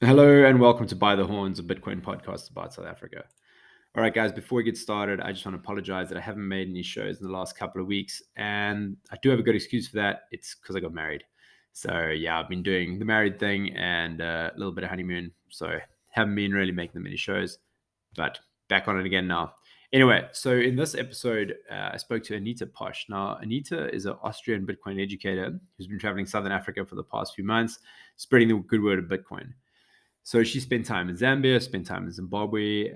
Hello and welcome to By the Horns, a Bitcoin podcast about South Africa. All right, guys, before we get started, I just want to apologize that I haven't made any shows in the last couple of weeks. And I do have a good excuse for that. It's because I got married. So, yeah, I've been doing the married thing and a little bit of honeymoon. So, haven't been really making that many shows, but back on it again now. Anyway, so in this episode, I spoke to Anita Posch. Now, Anita is an Austrian Bitcoin educator who's been traveling Southern Africa for the past few months, spreading the good word of Bitcoin. So she spent time in Zambia, spent time in Zimbabwe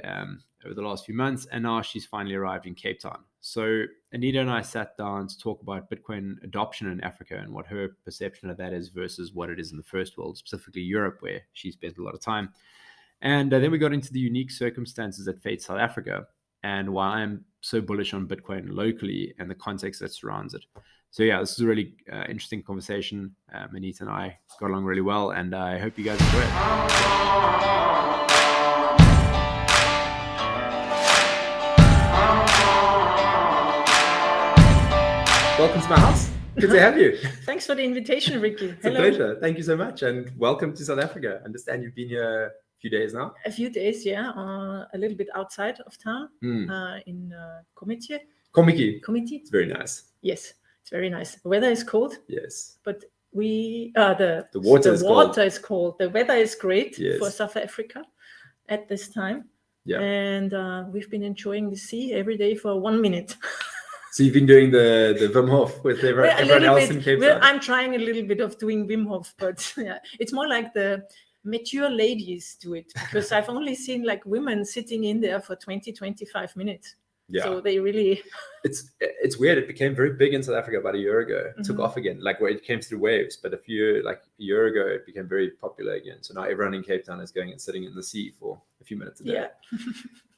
over the last few months, and now she's finally arrived in Cape Town. So Anita and I sat down to talk about Bitcoin adoption in Africa and what her perception of that is versus what it is in the first world, specifically Europe, where she spent a lot of time. And then we got into the unique circumstances that face South Africa and why I'm so bullish on Bitcoin locally and the context that surrounds it. So yeah, this is a really interesting conversation. Anita and I got along really well, and I hope you guys enjoy it. Welcome to my house. Good to have you. Thanks for the invitation, Ricky. It's Hello. A pleasure. Thank you so much, and welcome to South Africa. I understand you've been here a few days now. A few days, yeah. A little bit outside of town, in Komiti. Komiti. It's very nice. Yes. It's very nice. The weather is cold. Yes. But the water is cold. The weather is great for South Africa at this time. Yeah. And we've been enjoying the sea every day for 1 minute. So you've been doing the Wim Hof with everyone else in Cape Town? I'm trying a little bit of doing Wim Hof, but yeah, it's more like the mature ladies do it, because I've only seen like women sitting in there for 20-25 minutes. Yeah. So they really... It's weird. It became very big in South Africa about a year ago. It took off again, like where it came through waves. But a year ago, it became very popular again. So now everyone in Cape Town is going and sitting in the sea for a few minutes a day. Yeah.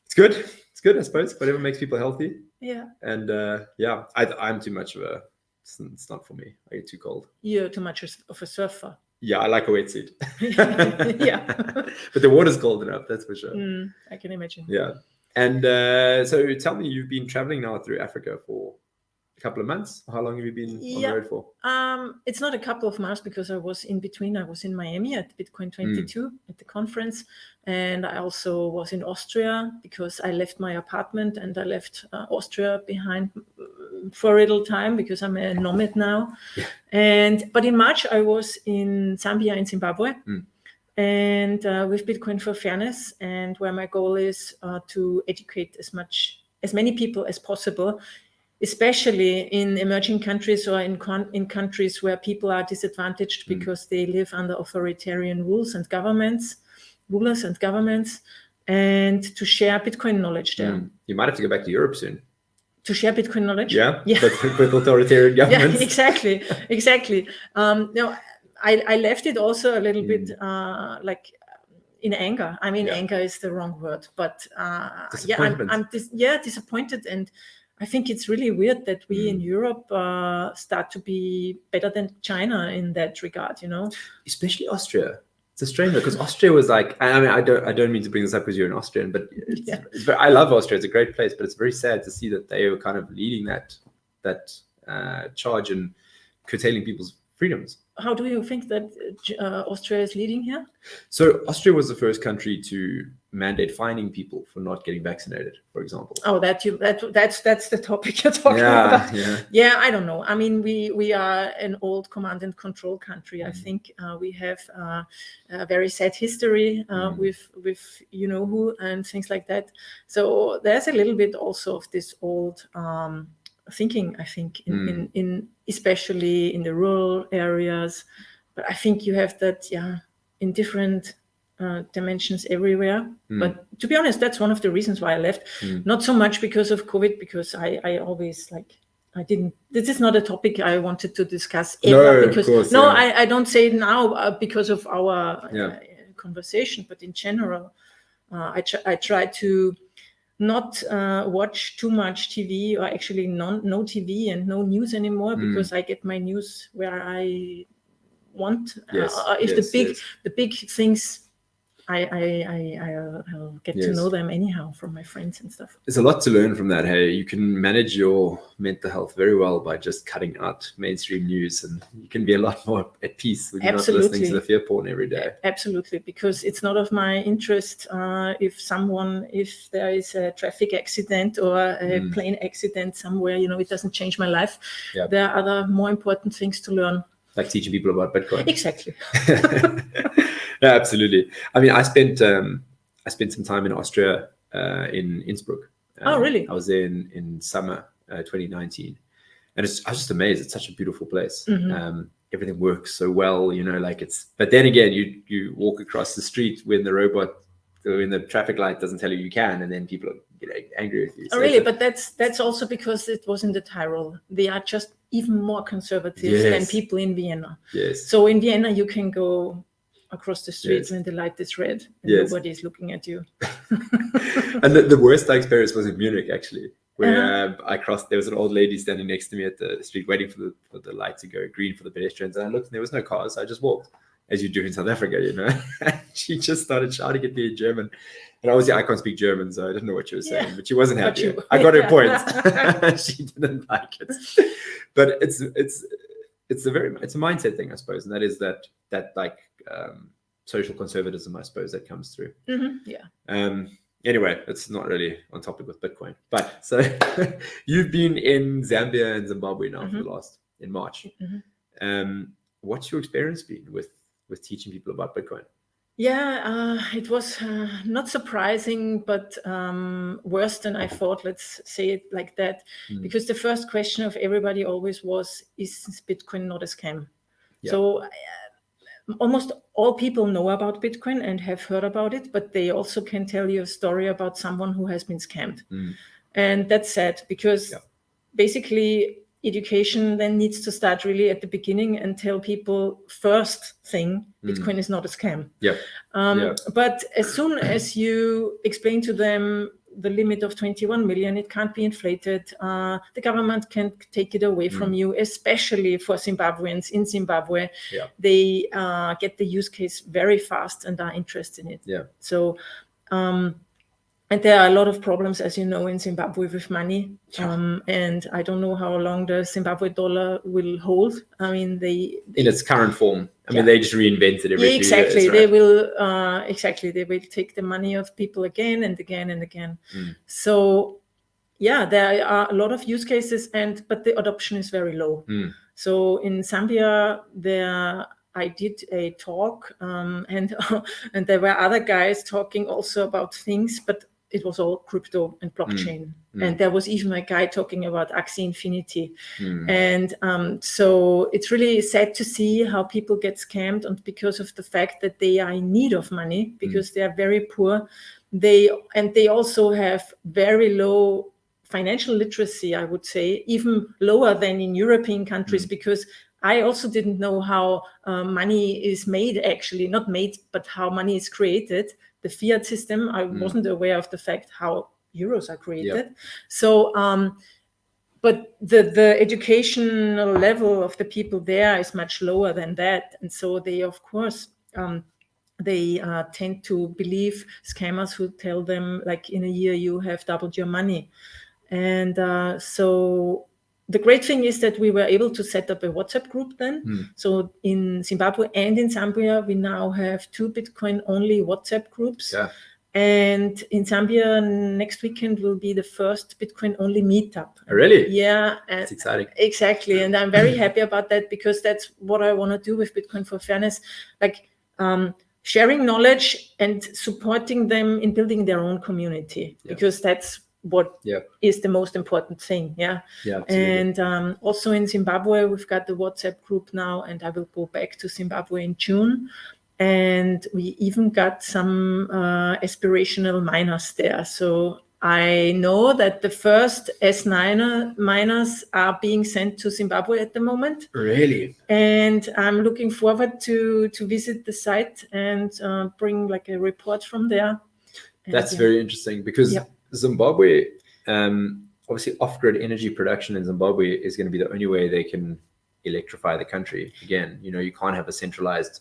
It's good. It's good, I suppose. Whatever makes people healthy. Yeah. And I'm too much of a... It's not for me. I get too cold. You're too much of a surfer. Yeah, I like a wetsuit. Yeah. But the water's cold enough, that's for sure. I can imagine. Yeah. And so tell me, you've been traveling now through Africa for a couple of months. How long have you been on the road for? It's not a couple of months, because I was in between. I was in Miami at Bitcoin 22 at the conference. And I also was in Austria, because I left my apartment and I left Austria behind for a little time, because I'm a nomad now. Yeah. But in March, I was in Zambia and Zimbabwe. And with Bitcoin for Fairness, and where my goal is to educate as many people as possible, especially in emerging countries or in countries where people are disadvantaged because they live under authoritarian rulers and governments, and to share Bitcoin knowledge there. You might have to go back to Europe soon. To share Bitcoin knowledge? Yeah. With authoritarian governments. Yeah, exactly. I left it also a little bit like in anger. I mean, anger is the wrong word, but I'm disappointed. And I think it's really weird that we in Europe start to be better than China in that regard, Especially Austria. It's a strange one, because Austria was like, I mean, I don't mean to bring this up because you're an Austrian, but I love Austria. It's a great place, but it's very sad to see that they were kind of leading that charge and curtailing people's freedoms. How do you think that Austria is leading here? So Austria was the first country to mandate fining people for not getting vaccinated, for example. Oh, that's the topic you're talking about. Yeah, I don't know. I mean, we are an old command and control country. I think we have a very sad history with who and things like that. So there's a little bit also of this old thinking, I think, in especially in the rural areas, but I think you have that in different dimensions everywhere. But to be honest, that's one of the reasons why I left. Not so much because of COVID, because I always this is not a topic I wanted to discuss ever. I don't say it now because of our conversation, but in general, I try to not watch too much TV, or actually no TV and no news anymore, because I get my news where I want. The big things I'll get to know them anyhow from my friends and stuff. There's a lot to learn from that. Hey, you can manage your mental health very well by just cutting out mainstream news, and you can be a lot more at peace when you're not listening to the fear porn every day. Absolutely, because it's not of my interest if there is a traffic accident or a plane accident somewhere, it doesn't change my life. There are other more important things to learn. Like teaching people about Bitcoin. Exactly. No, absolutely. I mean, I spent some time in Austria, in Innsbruck. Oh, really? I was there in summer 2019, and I was just amazed. It's such a beautiful place. Everything works so well, But then again, you walk across the street when the traffic light doesn't tell you can, and then people are angry with you. So really? But that's also because it was in the Tyrol. They are just even more conservative than people in Vienna. Yes. So in Vienna, you can go across the street when the light is red and nobody is looking at you. And the worst I experienced was in Munich, actually, where I crossed. There was an old lady standing next to me at the street waiting for the light to go green for the pedestrians, and I looked and there was no cars, so I just walked, as you do in South Africa, And she just started shouting at me in German, and obviously I can't speak German, so I didn't know what she was saying, but she wasn't happy. I got her point. She didn't like it, but it's a mindset thing, I suppose, and that is that like social conservatism, I suppose, that comes through. Anyway, it's not really on topic with Bitcoin, but so you've been in Zambia and Zimbabwe now in March. What's your experience been with teaching people about Bitcoin? It was not surprising, but worse than I thought, let's say it like that, because the first question of everybody always was, is Bitcoin not a scam? So almost all people know about Bitcoin and have heard about it, but they also can tell you a story about someone who has been scammed. And that's sad, because basically education then needs to start really at the beginning and tell people first thing, Bitcoin is not a scam. But as soon as you explain to them the limit of 21 million, it can't be inflated. The government can't take it away from you, especially for Zimbabweans in Zimbabwe. They get the use case very fast and are interested in it. So, and there are a lot of problems, as you know, in Zimbabwe with money. And I don't know how long the Zimbabwe dollar will hold. I mean, in its current form. I mean, they just reinvent it every few years. Exactly. They will They will take the money of people again and again and again. So, there are a lot of use cases, but the adoption is very low. So in Zambia, I did a talk, and there were other guys talking also about things, but it was all crypto and blockchain. And there was even a guy talking about Axie Infinity. And so it's really sad to see how people get scammed, and because of the fact that they are in need of money, because they are very poor. They also have very low financial literacy, I would say, even lower than in European countries, because I also didn't know how money is made, actually, not made, but how money is created. The fiat system, I wasn't aware of the fact how euros are created. So, but the educational level of the people there is much lower than that. And so they, of course, they tend to believe scammers who tell them, like, in a year you have doubled your money. And so the great thing is that we were able to set up a WhatsApp group then. So in Zimbabwe and in Zambia, we now have 2 Bitcoin-only WhatsApp groups. And in Zambia, next weekend will be the first Bitcoin-only meetup. Oh, really? Yeah. It's exciting. Exactly. And I'm very happy about that, because that's what I want to do with Bitcoin for Fairness. Like, sharing knowledge and supporting them in building their own community, because that's what is the most important thing. And also in Zimbabwe, we've got the WhatsApp group now, and I will go back to Zimbabwe in June. And we even got some aspirational miners there. So I know that the first S9 miners are being sent to Zimbabwe at the moment. Really? And I'm looking forward to visit the site and bring like a report from there. And that's very interesting, because Zimbabwe, obviously off-grid energy production in Zimbabwe is going to be the only way they can electrify the country again. You know, you can't have a centralized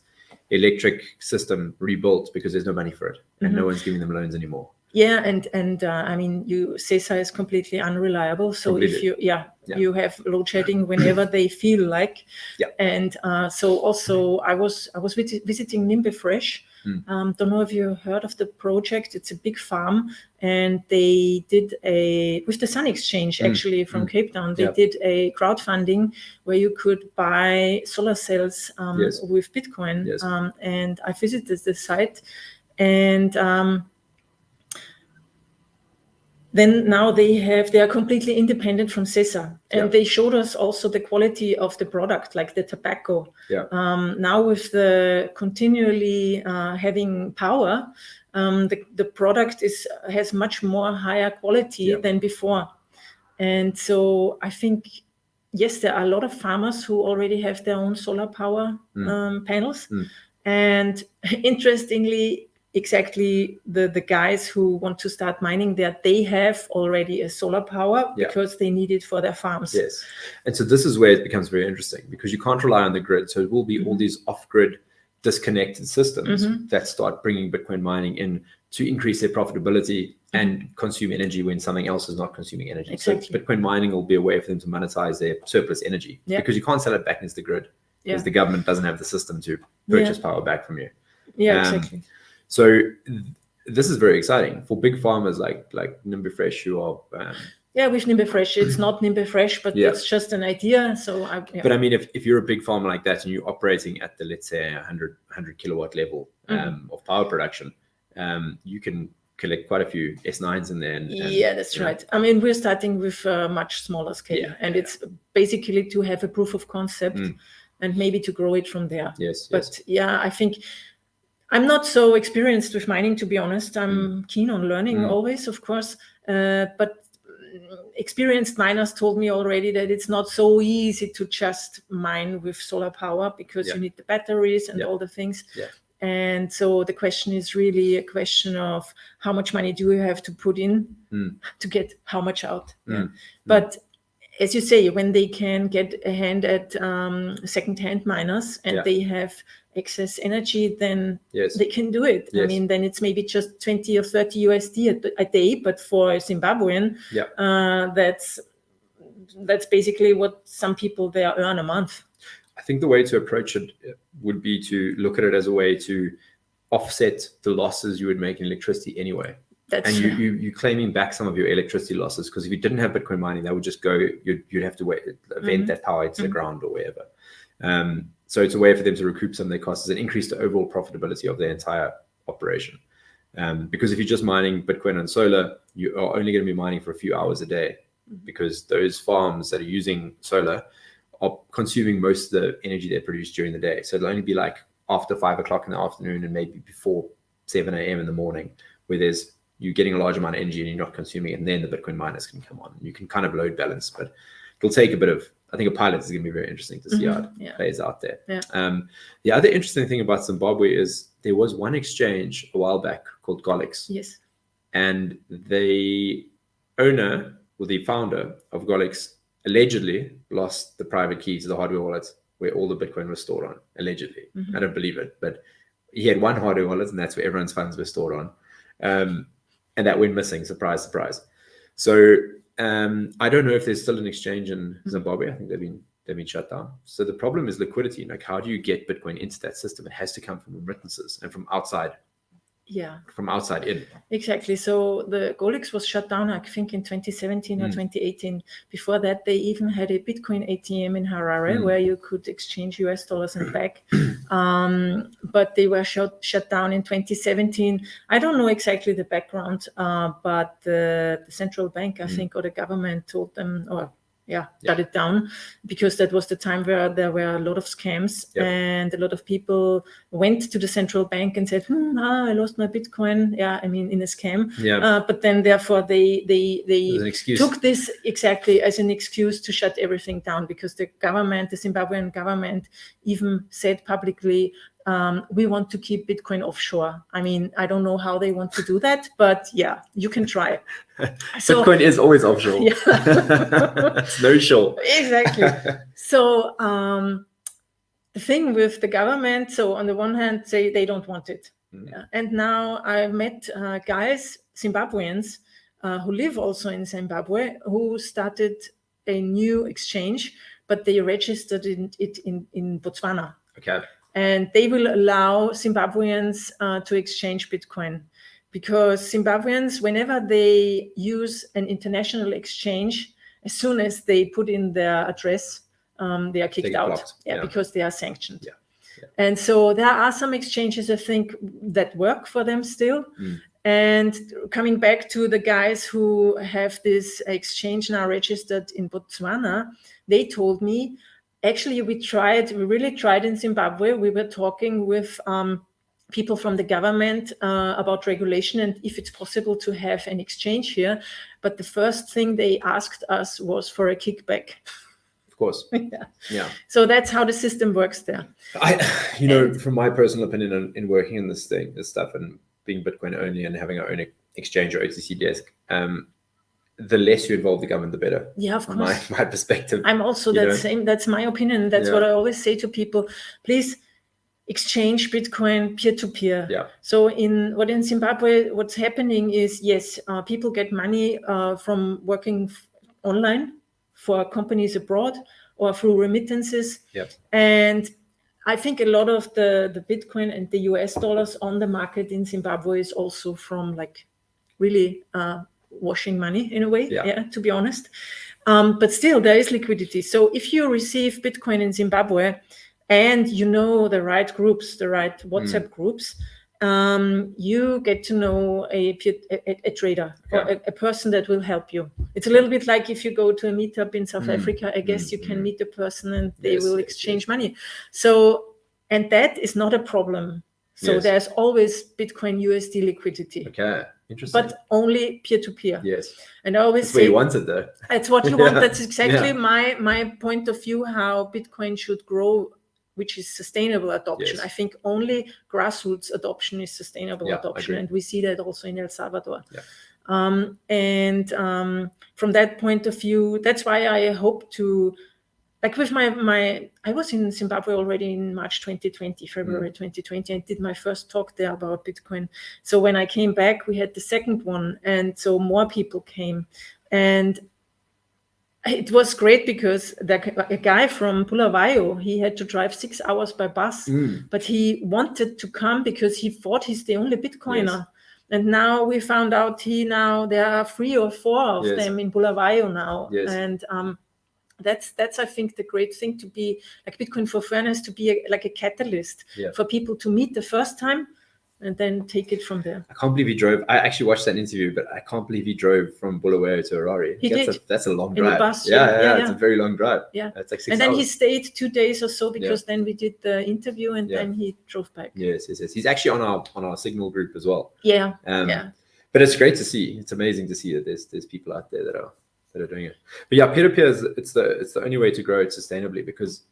electric system rebuilt because there's no money for it, and no one's giving them loans anymore. Yeah, and I mean, CESA is completely unreliable. So if you have load shedding whenever they feel like. Yeah. And so also I was visiting Nimbe Fresh. Don't know if you heard of the project. It's a big farm, and they did with the Sun Exchange actually from Cape Town. They did a crowdfunding where you could buy solar cells with Bitcoin. Yes. And I visited the site, and then now they are completely independent from CESA, and they showed us also the quality of the product, like the tobacco. Now with the continually having power, the product has much more higher quality than before. And so I think, yes, there are a lot of farmers who already have their own solar power panels. And interestingly, exactly the guys who want to start mining there, they have already a solar power because they need it for their farms. Yes. And so this is where it becomes very interesting, because you can't rely on the grid. So it will be all these off-grid disconnected systems that start bringing Bitcoin mining in to increase their profitability and consume energy when something else is not consuming energy. Exactly. So Bitcoin mining will be a way for them to monetize their surplus energy because you can't sell it back into the grid because the government doesn't have the system to purchase power back from you. Yeah, exactly. So this is very exciting for big farmers like Nimbe Fresh, who are with Nimbe Fresh, it's not Nimbe Fresh, but it's just an idea. So but I mean, if you're a big farmer like that and you're operating at the, let's say, 100 kilowatt level of power production, you can collect quite a few S9s in there. And that's right. I mean, we're starting with a much smaller scale, and it's basically to have a proof of concept and maybe to grow it from there. But I think I'm not so experienced with mining, to be honest. I'm keen on learning always, of course. But experienced miners told me already that it's not so easy to just mine with solar power because you need the batteries and all the things. And so the question is really a question of how much money do you have to put in to get how much out. But as you say, when they can get a hand at second-hand miners and they have excess energy, then they can do it. I mean, then it's maybe just 20 or 30 USD a day, but for a Zimbabwean, that's basically what some people there earn a month. I think the way to approach it would be to look at it as a way to offset the losses you would make in electricity anyway. You're claiming back some of your electricity losses, because if you didn't have Bitcoin mining, that would just go, you'd have to vent that power into the ground or wherever. So it's a way for them to recoup some of their costs and increase the overall profitability of their entire operation. Because if you're just mining Bitcoin and solar, you are only going to be mining for a few hours a day, because those farms that are using solar are consuming most of the energy they produce during the day. So it'll only be like after 5 o'clock in the afternoon and maybe before 7 a.m. in the morning, where you're getting a large amount of energy and you're not consuming it, and then the Bitcoin miners can come on. You can kind of load balance, but it'll take a bit of, I think a pilot is going to be very interesting to see how it plays out there. The other interesting thing about Zimbabwe is there was one exchange a while back called Golix. Yes. And the owner, or the founder of Golix, allegedly lost the private key to the hardware wallet where all the Bitcoin was stored on, allegedly. I don't believe it, but he had one hardware wallet, and that's where everyone's funds were stored on. And that went missing. Surprise, surprise. So I don't know if there's still an exchange in Zimbabwe. I think they've been shut down. So the problem is liquidity. Like, how do you get Bitcoin into that system? It has to come from remittances and from outside. From outside in. Exactly. So the Golix was shut down, I think, in 2017 or 2018. Before that, they even had a Bitcoin ATM in Harare where you could exchange US dollars and back. But they were shut down in 2017. I don't know exactly the background, but the central bank, I think, or the government told them, shut it down, because that was the time where there were a lot of scams and a lot of people went to the central bank and said, I lost my Bitcoin. In a scam. But then therefore they took this exactly as an excuse to shut everything down, because the Zimbabwean government even said publicly, we want to keep Bitcoin offshore. I mean, I don't know how they want to do that, but you can try. So, Bitcoin is always offshore. It's no shore. Exactly. So the thing with the government, so on the one hand, they don't want it. And now I met guys, Zimbabweans, who live also in Zimbabwe, who started a new exchange, but they registered it in Botswana. Okay. And they will allow Zimbabweans to exchange Bitcoin, because Zimbabweans, whenever they use an international exchange, as soon as they put in their address, they are kicked out. Because they are sanctioned. Yeah. And so there are some exchanges, I think, that work for them still. And coming back to the guys who have this exchange now registered in Botswana, they told me, actually, we really tried in Zimbabwe. We were talking with people from the government about regulation and if it's possible to have an exchange here. But the first thing they asked us was for a kickback. Of course. Yeah. So that's how the system works there. From my personal opinion in working in this stuff and being Bitcoin only and having our own exchange or OTC desk, the less you involve the government, the better. Yeah, of course. My perspective. I'm also same. That's my opinion. That's what I always say to people. Please exchange Bitcoin peer-to-peer. Yeah. So in Zimbabwe, what's happening is, yes, people get money from working online for companies abroad or through remittances. Yep. And I think a lot of the Bitcoin and the US dollars on the market in Zimbabwe is also from really washing money in a way, to be honest. But still, there is liquidity. So if you receive Bitcoin in Zimbabwe and you know the right groups, the right WhatsApp groups, you get to know a trader or a person that will help you. It's a little bit like if you go to a meetup in South Africa, I guess you can meet a person and they will exchange money. So, and that is not a problem. So there's always Bitcoin USD liquidity. Okay, interesting. But only peer-to-peer. Yes. And I always say... That's where you want it though. That's what you want. That's exactly my point of view, how Bitcoin should grow, which is sustainable adoption. I think only grassroots adoption is sustainable adoption. And we see that also in El Salvador. From that point of view, that's why I hope to, with I was in Zimbabwe already in March 2020, February 2020, and did my first talk there about Bitcoin. So when I came back, we had the second one. And so more people came. And it was great because a guy from Bulawayo, he had to drive 6 hours by bus, but he wanted to come because he thought he's the only Bitcoiner. Yes. And now we found out there are 3 or 4 of them in Bulawayo now. Yes. And that's I think the great thing, to be like Bitcoin for Fairness, to be a catalyst for people to meet the first time and then take it from there. I can't believe he drove. I actually watched that interview, but I can't believe he drove from Bulawayo to Harare. That's a long drive. In the bus, It's a very long drive. Yeah. It's like 6 and then hours. He stayed 2 days or so because then we did the interview and then he drove back. Yes. He's actually on our Signal group as well. Yeah. But it's great to see. It's amazing to see that there's people out there that are doing it. But peer-to-peer it's the only way to grow it sustainably, because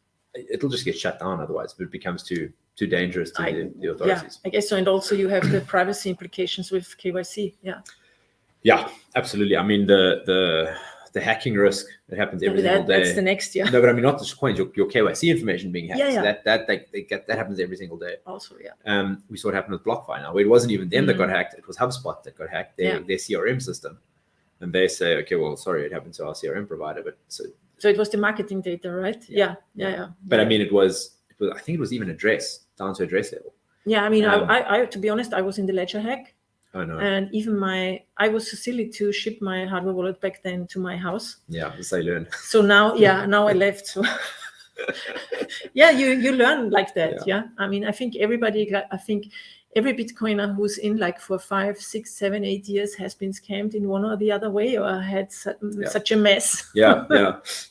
it'll just get shut down otherwise if it becomes too dangerous to the authorities. I guess so. And also you have the privacy implications with KYC. Yeah, absolutely. I mean, the hacking risk that happens every single day. That's the next, No, but I mean, not just coins, your KYC information being hacked. Yeah. That happens every single day. Also, we saw it happen with BlockFi now. It wasn't even them that got hacked. It was HubSpot that got hacked, their CRM system. And they say, okay, well, sorry, it happened to our CRM provider. But so it was the marketing data, right? Yeah. But I mean, it was I think it was even down to address level. Yeah, I mean, I to be honest, I was in the Ledger hack. Oh no. And even I was so silly to ship my hardware wallet back then to my house. Yeah, as I learned. So now I left. So you learn like that. Yeah. I mean, I think every Bitcoiner who's in for 5, 6, 7, 8 years has been scammed in one or the other way, or had such a mess.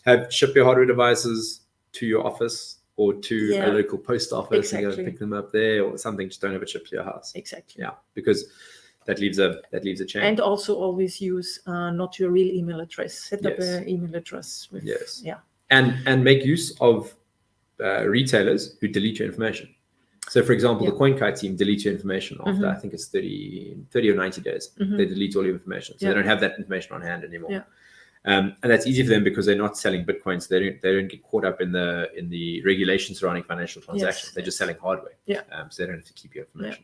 Have ship your hardware devices to your office or to a local post office and go pick them up there or something. Just don't have it shipped to your house. Exactly. Yeah, because that leaves a chain. And also always use not your real email address. Set up an email address. And make use of retailers who delete your information. So, for example, the CoinKite team deletes your information after, I think it's 30 or 90 days. They delete all your information. So they don't have that information on hand anymore. And that's easy for them because they're not selling Bitcoin, so they don't get caught up in the regulations surrounding financial transactions. They're just selling hardware. So they don't have to keep your information.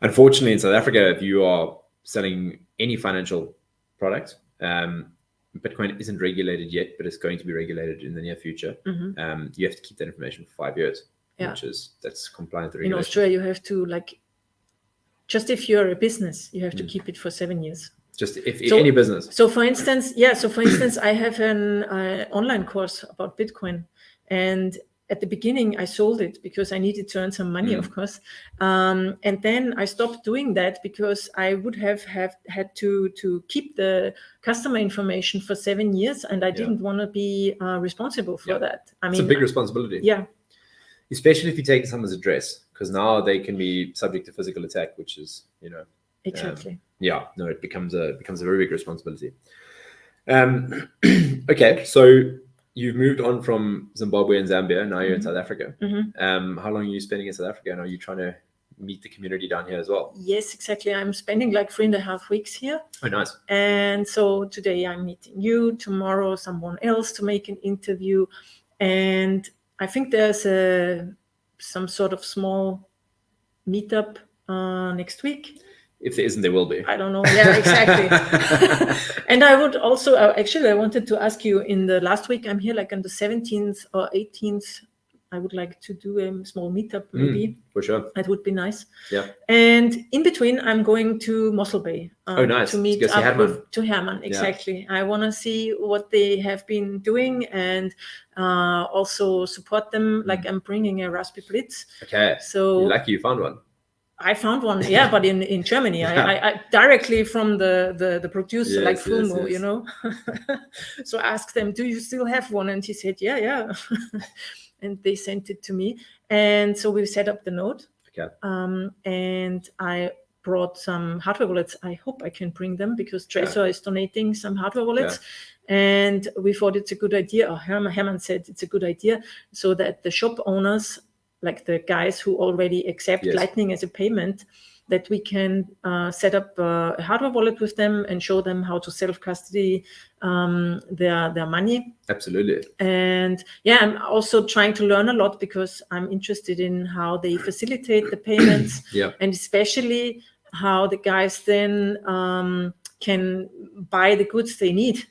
Unfortunately, in South Africa, if you are selling any financial product, Bitcoin isn't regulated yet, but it's going to be regulated in the near future. You have to keep that information for 5 years, that's compliant with regulations. In Australia, you have to just if you're a business, you have to keep it for 7 years. Just if any business. So for instance, I have an online course about Bitcoin, and at the beginning I sold it because I needed to earn some money, of course. And then I stopped doing that because I would have had to keep the customer information for 7 years, and I didn't want to be responsible for that. I mean, it's a big responsibility. Yeah. Especially if you take someone's address, because now they can be subject to physical attack, which is, Exactly. It becomes a very big responsibility. Okay, so you've moved on from Zimbabwe and Zambia. Now you're in South Africa. How long are you spending in South Africa? And are you trying to meet the community down here as well? Yes, exactly. I'm spending 3.5 weeks here. Oh, nice. And so today I'm meeting you, tomorrow someone else to make an interview. And I think there's some sort of small meetup next week. If there isn't, there will be. I don't know. Yeah, exactly. And I would also, I wanted to ask you, in the last week, I'm here on the 17th or 18th. I would like to do a small meetup, maybe. For sure. That would be nice. Yeah. And in between, I'm going to Mossel Bay. Nice. To meet up to Herman, exactly. Yeah. I want to see what they have been doing and also support them. I'm bringing a Raspberry Blitz. Okay. So you're lucky you found one. I found one, but in Germany, I directly from the producer, Fumo, So I asked them, do you still have one? And he said, yeah. And they sent it to me. And so we set up the node. Okay. And I brought some hardware wallets. I hope I can bring them because Trezor is donating some hardware wallets. Yeah. And we thought it's a good idea, or Herman said it's a good idea, so that the shop owners, the guys who already accept Lightning as a payment, that we can set up a hardware wallet with them and show them how to self-custody their money. Absolutely. And I'm also trying to learn a lot because I'm interested in how they facilitate the payments and especially how the guys then can buy the goods they need.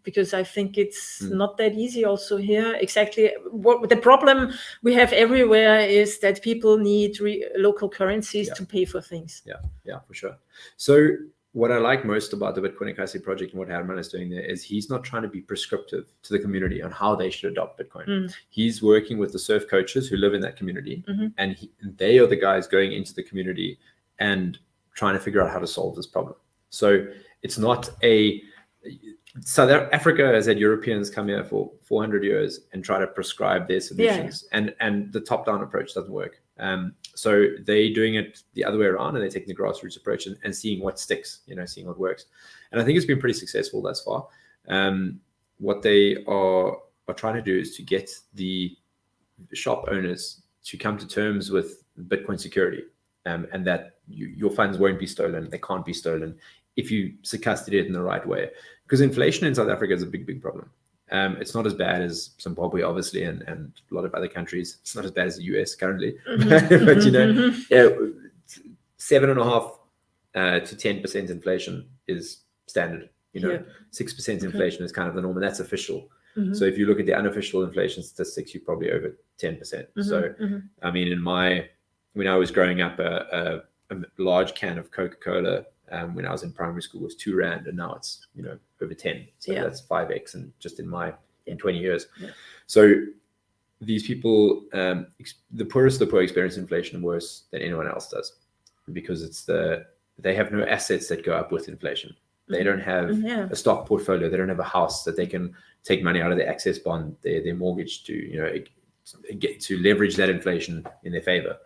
Because I think it's not that easy also here. Exactly. What the problem we have everywhere is that people need local currencies to pay for things. Yeah, for sure. So what I like most about the Bitcoin custody project and what Herman is doing there is he's not trying to be prescriptive to the community on how they should adopt Bitcoin. He's working with the surf coaches who live in that community, and they are the guys going into the community and trying to figure out how to solve this problem. So it's not South Africa has had Europeans come here for 400 years and try to prescribe their solutions, and the top-down approach doesn't work. So they're doing it the other way around, and they're taking the grassroots approach and seeing what sticks, seeing what works. And I think it's been pretty successful thus far. What they are trying to do is to get the shop owners to come to terms with Bitcoin security, and that your funds won't be stolen. They can't be stolen if you custody it in the right way. Because inflation in South Africa is a big, big problem. It's not as bad as Zimbabwe, obviously, and a lot of other countries. It's not as bad as the US currently. But 7.5% to 10% inflation is standard. 6% inflation is kind of the norm, and that's official. So if you look at the unofficial inflation statistics, you're probably over 10%. So, I mean, when I was growing up, a large can of Coca-Cola when I was in primary school was 2 Rand, and now it's over 10. So that's 5x, and just in 20 years. So these people, the poorest of the poor, experience inflation worse than anyone else does, because they have no assets that go up with inflation. They don't have a stock portfolio. They don't have a house that they can take money out of their access bond, their mortgage to get to leverage that inflation in their favor.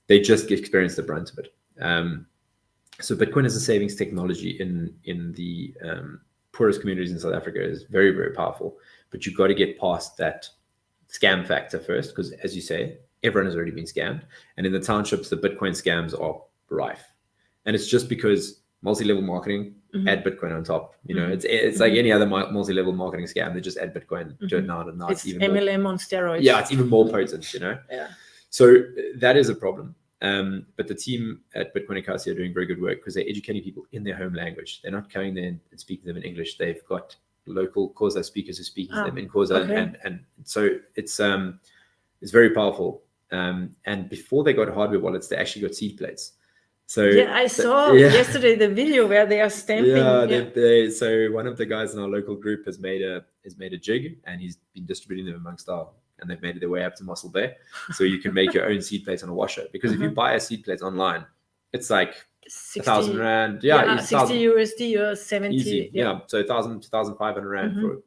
They just experience the brunt of it. So Bitcoin as a savings technology in the poorest communities in South Africa is very, very powerful. But you've got to get past that scam factor first, because as you say, everyone has already been scammed. And in the townships, the Bitcoin scams are rife. And it's just because multi-level marketing, add Bitcoin on top. You know, it's like any other multi-level marketing scam. They just add Bitcoin to it now, and now it's even MLM more, on steroids. Yeah, it's even more potent, you know. Yeah. So that is a problem. But the team at Bitcoin Akasi are doing very good work because they're educating people in their home language. They're not going there and speaking to them in English. They've got local Xhosa speakers who speak to them in Xhosa, and so it's very powerful. And before they got hardware wallets, they actually got seed plates. So yeah, I saw yesterday the video where they are stamping. Yeah, so one of the guys in our local group has made a jig, and he's been distributing them amongst and they've made their way up to Mossel Bay. So you can make your own seed plates on a washer, because if you buy a seed plate online, it's like 1,000 rand. Yeah, 60 USD or 70. Easy. Yeah, so 1,000 to 1,500 rand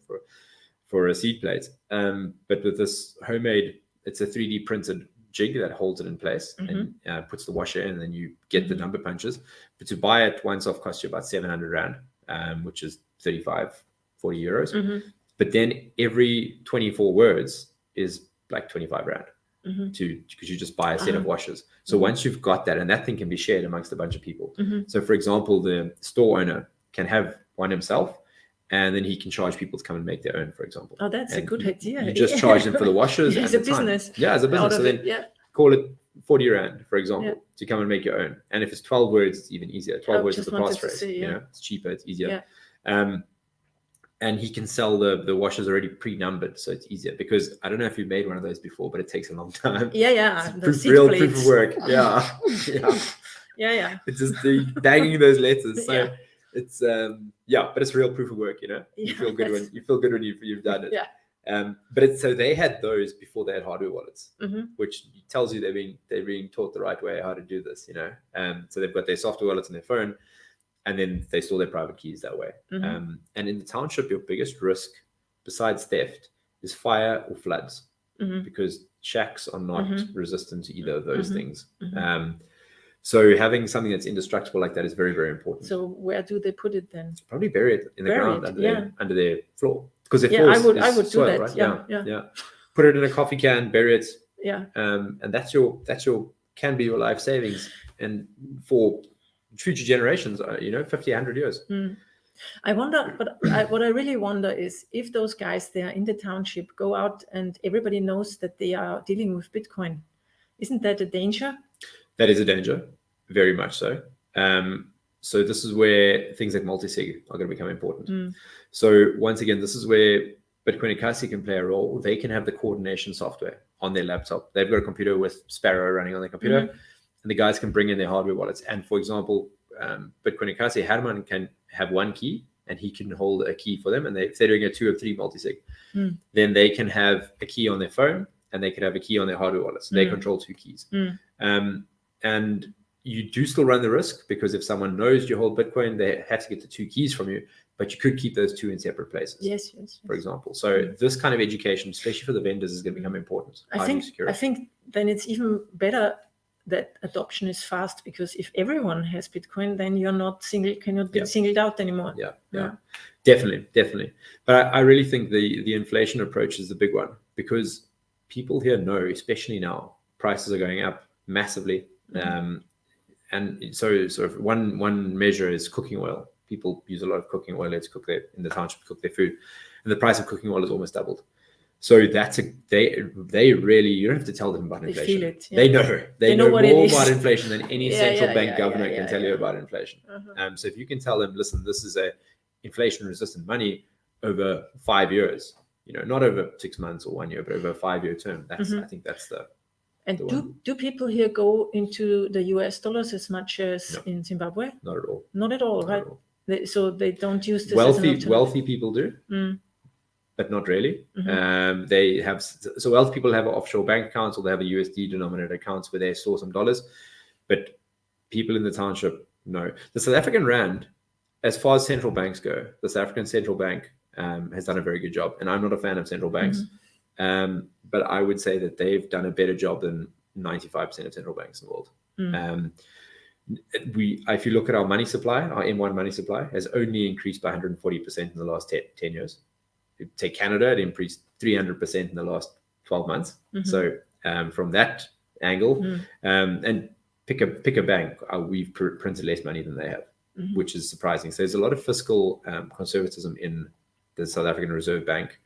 for a seed plate. But with this homemade, it's a 3D printed jig that holds it in place and puts the washer in, and then you get the number punches. But to buy it once off costs you about 700 rand, which is 35, 40 euros. But then every 24 words is like 25 rand because you just buy a set of washers. So once you've got that, and that thing can be shared amongst a bunch of people. So for example, the store owner can have one himself, and then he can charge people to come and make their own, for example. Oh, that's a good idea. You just charge them for the washers. As a business. Yeah, as a business. So then call it 40 rand, for example, to come and make your own. And if it's 12 words, it's even easier. 12 words is the passphrase. You know, it's cheaper, it's easier. And he can sell the washers already pre-numbered, so it's easier. Because I don't know if you've made one of those before, but it takes a long time. It's real proof of work. Yeah. It's just banging those letters. So it's but it's real proof of work. You know, you feel good when you've done it. But so they had those before they had hardware wallets, which tells you they're being taught the right way how to do this. You know, so they've got their software wallets on their phone, and then they store their private keys that way. And in the township, your biggest risk, besides theft, is fire or floods, because shacks are not resistant to either of those things. So having something that's indestructible like that is very, very important. So where do they put it then? Probably bury it in the ground under their floor, because their floor I would soil, do that. Right? Yeah. Put it in a coffee can, bury it. And that's your can be your life savings, and for future generations, 50, 100 years. I wonder, but what I really wonder is if those guys there in the township go out and everybody knows that they are dealing with Bitcoin, isn't that a danger? That is a danger, very much so. So this is where things like multi-sig are going to become important. So once again, this is where Bitcoin Akasi can play a role. They can have the coordination software on their laptop. They've got a computer with Sparrow running on their computer, and the guys can bring in their hardware wallets. And for example, Bitcoin Akasi, Herman can have one key, and he can hold a key for them. And if they're doing a 2 or 3 multi-sig, then they can have a key on their phone, and they can have a key on their hardware wallet. So they control 2 keys. And you do still run the risk, because if someone knows you hold Bitcoin, they have to get the 2 keys from you, but you could keep those 2 in separate places. Yes. For example. So this kind of education, especially for the vendors, is going to become important. I think then it's even better that adoption is fast, because if everyone has Bitcoin, then you're not cannot be singled out anymore. Yeah. Definitely. But I really think the inflation approach is the big one, because people here know, especially now, prices are going up massively. And so sort of one measure is cooking oil. People use a lot of cooking oil in the township to cook their food, and the price of cooking oil is almost doubled. So that's they really, you don't have to tell them about inflation. They feel it. They know more about inflation than any central bank governor can tell you about inflation. So if you can tell them, listen, this is a inflation resistant money over 5 years, not over 6 months or 1 year, but over a 5-year term. I think that's the. And do people here go into the US dollars as much as in Zimbabwe? Not at all. Not at all, right? So they don't use this. Wealthy people do, but not really. They have wealthy people have offshore bank accounts, or they have a USD denominated accounts where they store some dollars. But people in the township, no. The South African rand, as far as central banks go, the South African central bank has done a very good job. And I'm not a fan of central banks. But I would say that they've done a better job than 95% of central banks in the world. If you look at our money supply, our M1 money supply has only increased by 140% in the last 10 years. If you take Canada, it increased 300% in the last 12 months. So from that angle, and pick a bank, we've printed less money than they have. which is surprising. So there's a lot of fiscal conservatism in the South African Reserve Bank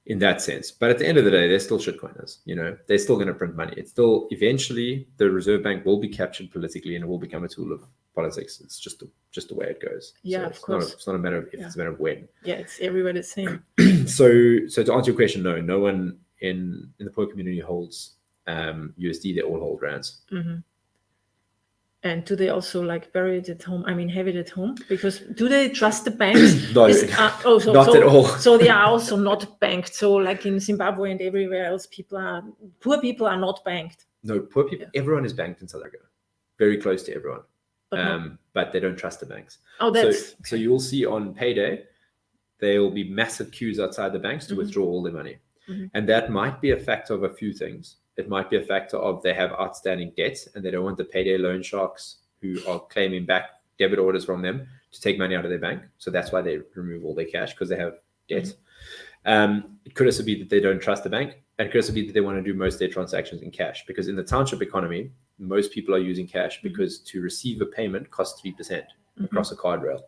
in that sense. But at the end of the day, they're still shitcoiners. They're still going to print money. It's still, eventually, the Reserve Bank will be captured politically and it will become a tool of politics. It's just the way it goes. Yeah, so of course. It's not a matter of if, it's a matter of when. Yeah, it's everywhere the same. So to answer your question, no one in the poor community holds USD. They all hold rands. And do they also bury it at home? I mean, have it at home? Because do they trust the banks? No, not at all. So they are also not banked. So in Zimbabwe and everywhere else, poor people are not banked. No, poor people, everyone is banked in South Africa. Very close to everyone. But they don't trust the banks. Oh, that's... So you'll see on payday, there will be massive queues outside the banks to withdraw all their money. And that might be a factor of a few things. It might be a factor of they have outstanding debts and they don't want the payday loan sharks who are claiming back debit orders from them to take money out of their bank. So that's why they remove all their cash, because they have debt. It could also be that they don't trust the bank. And it could also be that they want to do most of their transactions in cash, because in the township economy, most people are using cash because to receive a payment costs 3% across a card rail.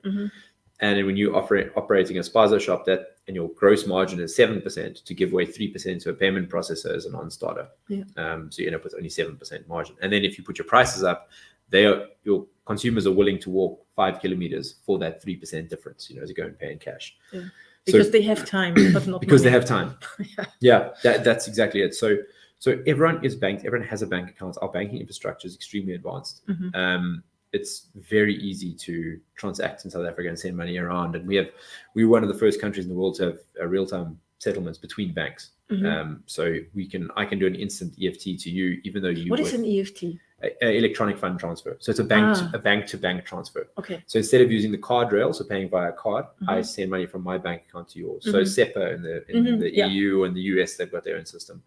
And then when you're operating a spaza shop, and your gross margin is 7%, to give away 3% to a payment processor is a non-starter. So you end up with only 7% margin. And then if you put your prices up, your consumers are willing to walk 5 kilometers for that 3% difference, to go and pay in cash. Because they have time, but not because money. They have time. That's exactly it. So everyone is banked. Everyone has a bank account. Our banking infrastructure is extremely advanced. It's very easy to transact in South Africa and send money around. And we're one of the first countries in the world to have real-time settlements between banks. So I can do an instant EFT to you, even though you. What is an EFT? Electronic fund transfer. So it's a bank to bank transfer. Okay. So instead of using the card rail, so paying via card, I send money from my bank account to yours. So SEPA in the EU and the US, they've got their own system.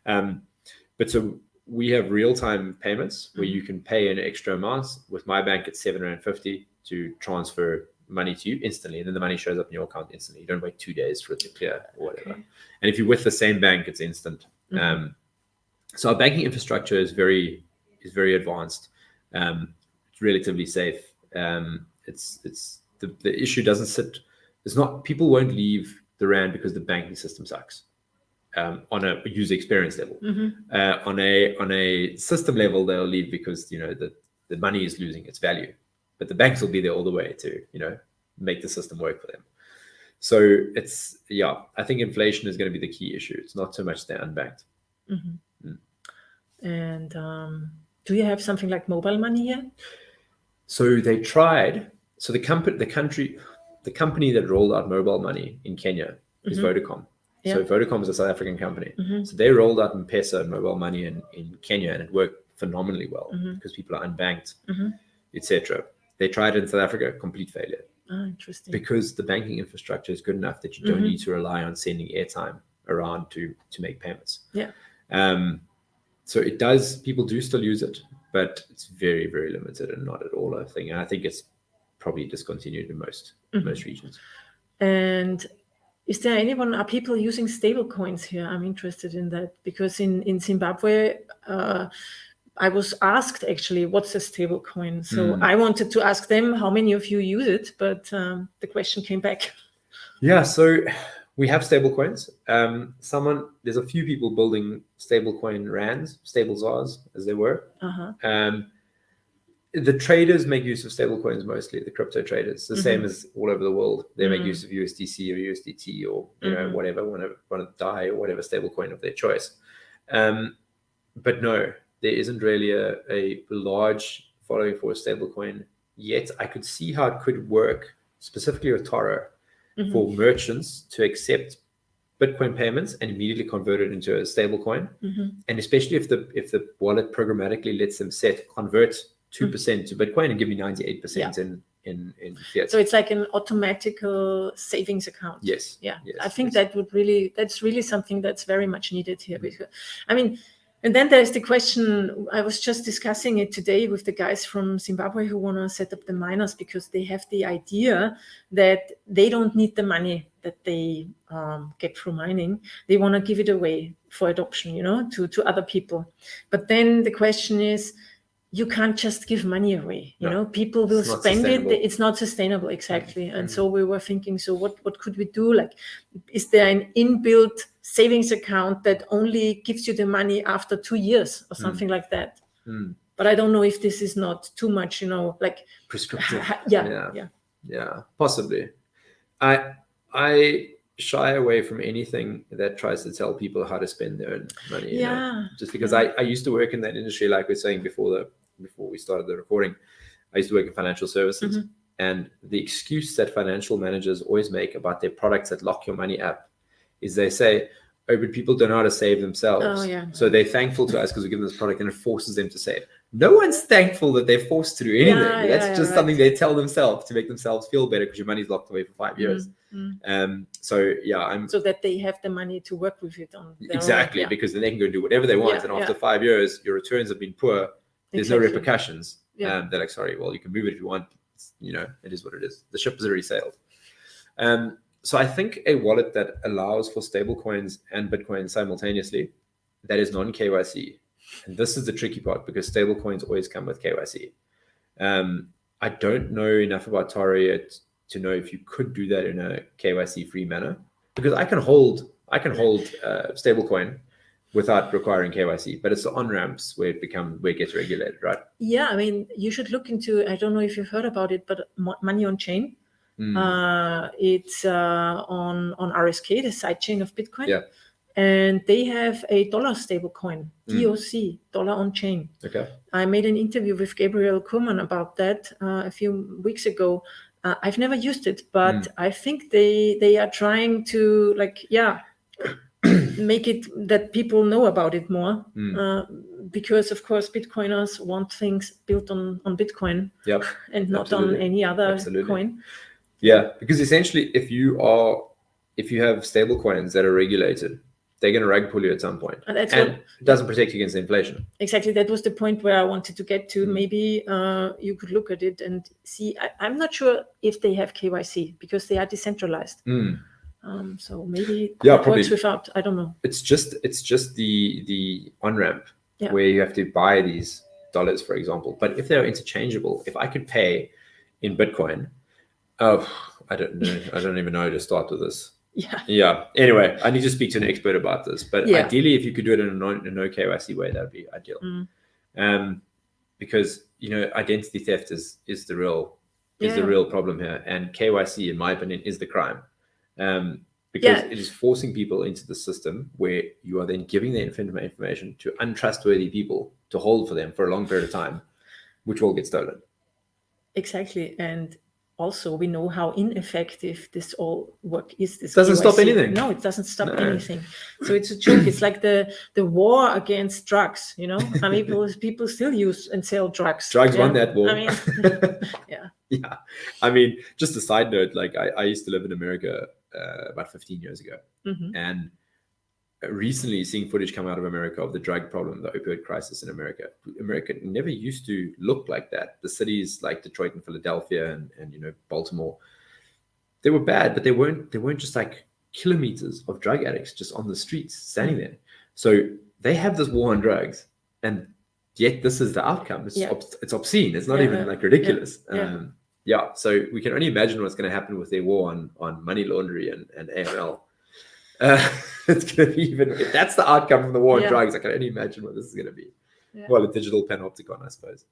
But so we have real-time payments where you can pay an extra amount. With my bank, it's R7.50 to transfer money to you instantly, and then the money shows up in your account instantly. You don't wait 2 days for it to clear or whatever. Okay. And if you're with the same bank, it's instant. So our banking infrastructure is very advanced. It's relatively safe. It's the issue doesn't sit. It's not, people won't leave the rand because the banking system sucks. On a user experience level, on a system level, they'll leave because the money is losing its value, but the banks will be there all the way to make the system work for them. So I think inflation is going to be the key issue. It's not so much they're unbanked. And do you have something like mobile money here? So they tried. So the company that rolled out mobile money in Kenya is Vodacom. Yeah. So Vodacom is a South African company. So they rolled out M-Pesa and mobile money in Kenya, and it worked phenomenally well because people are unbanked, etc. They tried it in South Africa, complete failure. Oh, interesting. Because the banking infrastructure is good enough that you don't need to rely on sending airtime around to make payments. Yeah. So people do still use it, but it's very, very limited and not at all a thing. And I think it's probably discontinued in most regions. And are people using stable coins here? I'm interested in that because in Zimbabwe, I was asked actually, what's a stable coin? So I wanted to ask them how many of you use it, but the question came back. Yeah, so we have stable coins. There's a few people building stable coin rands, stable ZARs as they were. The traders make use of stable coins mostly, the crypto traders, the same as all over the world. They make use of USDC or USDT or whatever, want to DAI or whatever stable coin of their choice. But no, there isn't really a large following for a stable coin yet. I could see how it could work, specifically with Taro, for merchants to accept Bitcoin payments and immediately convert it into a stable coin. And especially if the wallet programmatically lets them convert 2% to Bitcoin and give me 98% in fiat. So it's like an automatical savings account. Yes. Yeah. Yes, I think that's really something that's very much needed here. Because, and then there's the question, I was just discussing it today with the guys from Zimbabwe who want to set up the miners because they have the idea that they don't need the money that they get through mining. They want to give it away for adoption, to other people. But then the question is, you can't just give money away. You know, people will spend it. It's not sustainable, exactly. And so we were thinking, so what could we do? Like, is there an inbuilt savings account that only gives you the money after 2 years or something like that? But I don't know if this is not too much, you know, like prescriptive. Yeah, possibly. I shy away from anything that tries to tell people how to spend their own money. You know? Just because I used to work in that industry, like we were saying before we started the recording. I used to work in financial services, and the excuse that financial managers always make about their products that lock your money up is they say, oh, but people don't know how to save themselves. So they're thankful to us because we give them this product and it forces them to save. No one's thankful that they're forced to do anything. That's just something they tell themselves to make themselves feel better because your money's locked away for 5 years. So that they have the money to work with it on their exactly own, because then they can go do whatever they want, and after 5 years your returns have been poor. There's no repercussions. They're like, sorry, well, you can move it if you want. You know, it is what it is. The ship has already sailed. So I think a wallet that allows for stable coins and Bitcoin simultaneously, that is non-KYC. And this is the tricky part because stable coins always come with KYC. I don't know enough about Taro yet to know if you could do that in a KYC free manner, because I can hold stable coin without requiring KYC, but it's the on-ramps where it gets regulated, right? Yeah, I mean, you should look into, I don't know if you've heard about it, but Money on Chain. It's on RSK, the sidechain of Bitcoin. And they have a dollar stable coin, DOC, dollar on chain. I made an interview with Gabriel Kurman about that a few weeks ago. I've never used it, but I think they are trying to make it that people know about it more, because of course Bitcoiners want things built on Bitcoin and not on any other coin. Yeah, because essentially if you have stable coins that are regulated, they're going to rug pull you at some point. And it doesn't protect you against inflation. Exactly. That was the point where I wanted to get to. Maybe you could look at it and see. I'm not sure if they have KYC because they are decentralized. So maybe it works without. I don't know. It's just the on-ramp where you have to buy these dollars, for example. But if they're interchangeable, if I could pay in Bitcoin, I don't know. I don't even know how to start with this. Yeah. Anyway, I need to speak to an expert about this. But ideally, if you could do it in a no KYC way, that would be ideal. Because identity theft is the real problem here, and KYC, in my opinion, is the crime. Because it is forcing people into the system where you are then giving their information to untrustworthy people to hold for them for a long period of time, which will get stolen. Exactly, and also we know how ineffective this all work is. This doesn't stop anything. No, it doesn't stop anything. So it's a joke. It's like the war against drugs. I mean, people still use and sell drugs. Drugs won that war. I mean, yeah. I mean, just a side note. Like I used to live in America about 15 years ago, and recently seeing footage come out of America of the drug problem, the opioid crisis in America. America never used to look like that. The cities like Detroit and Philadelphia and Baltimore, they were bad, but they weren't just like kilometers of drug addicts just on the streets standing there. So they have this war on drugs, and yet this is the outcome. It's obscene. It's not even like ridiculous. So we can only imagine what's going to happen with their war on money laundering and AML. It's going to be, even if that's the outcome from the war on drugs, I can only imagine what this is going to be. Well, a digital panopticon, I suppose.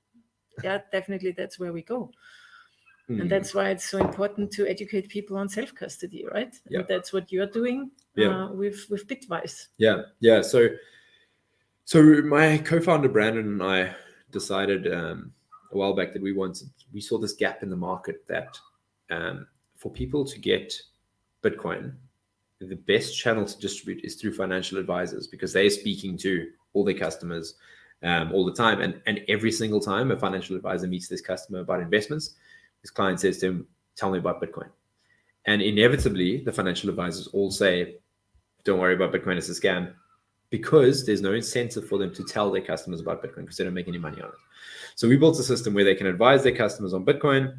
Yeah, definitely that's where we go. And that's why it's so important to educate people on self-custody, right? And that's what you're doing with Bitwise. Yeah. So my co-founder Brandon and I decided a while back that we saw this gap in the market that for people to get Bitcoin, the best channel to distribute is through financial advisors, because they're speaking to all their customers all the time. And every single time a financial advisor meets this customer about investments, his client says to him, tell me about Bitcoin. And inevitably, the financial advisors all say, don't worry about Bitcoin, it's a scam, because there's no incentive for them to tell their customers about Bitcoin because they don't make any money on it. So we built a system where they can advise their customers on Bitcoin,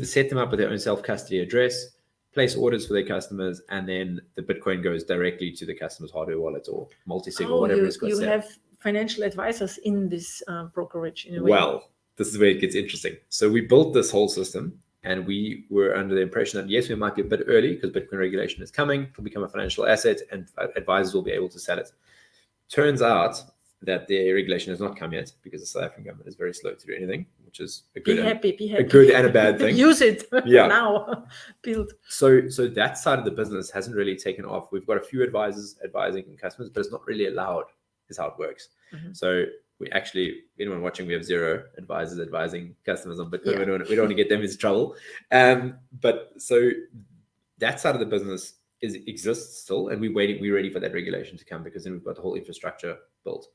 set them up with their own self-custody address, place orders for their customers, and then the Bitcoin goes directly to the customer's hardware wallet or multi-sig or whatever it's got. You have financial advisors in this brokerage in a way? Well, this is where it gets interesting. So we built this whole system, and we were under the impression that yes, we might be a bit early because Bitcoin regulation is coming. It'll become a financial asset, and advisors will be able to sell it. Turns out that the regulation has not come yet because the South African government is very slow to do anything, which is a good, a good and a bad thing. Use it now. Build. So that side of the business hasn't really taken off. We've got a few advisors advising customers, but it's not really allowed, is how it works. So we actually, anyone watching, we have 0 advisors advising customers on Bitcoin. We don't want to get them into trouble. But so that side of the business exists still, and we're ready for that regulation to come, because then we've got the whole infrastructure built.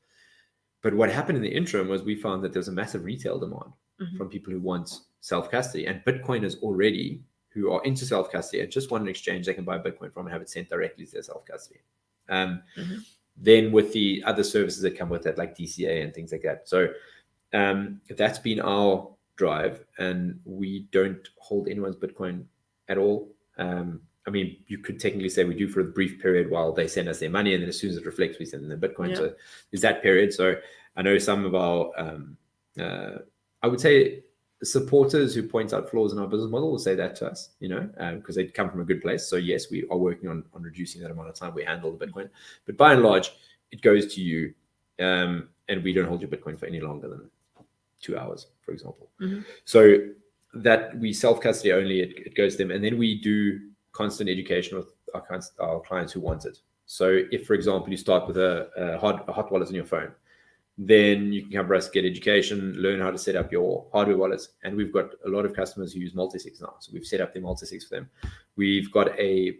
But what happened in the interim was we found that there's a massive retail demand from people who want self-custody, and Bitcoiners already who are into self-custody and just want an exchange they can buy Bitcoin from and have it sent directly to their self-custody. Then with the other services that come with that, like DCA and things like that. So that's been our drive, and we don't hold anyone's Bitcoin at all. I mean, you could technically say we do for a brief period while they send us their money, and then as soon as it reflects, we send them their Bitcoin. So there's that period. So I know some of our, I would say, supporters who point out flaws in our business model will say that to us, because they come from a good place. So yes, we are working on reducing that amount of time we handle the Bitcoin, but by and large, it goes to you, and we don't hold your Bitcoin for any longer than 2 hours, for example. So that we self-custody only, it goes to them, and then we do constant education with our clients who want it. So if, for example, you start with a hot wallet on your phone, then you can come for us, get education, learn how to set up your hardware wallets. And we've got a lot of customers who use multi-sigs now. So we've set up the multi-sigs for them. We've got a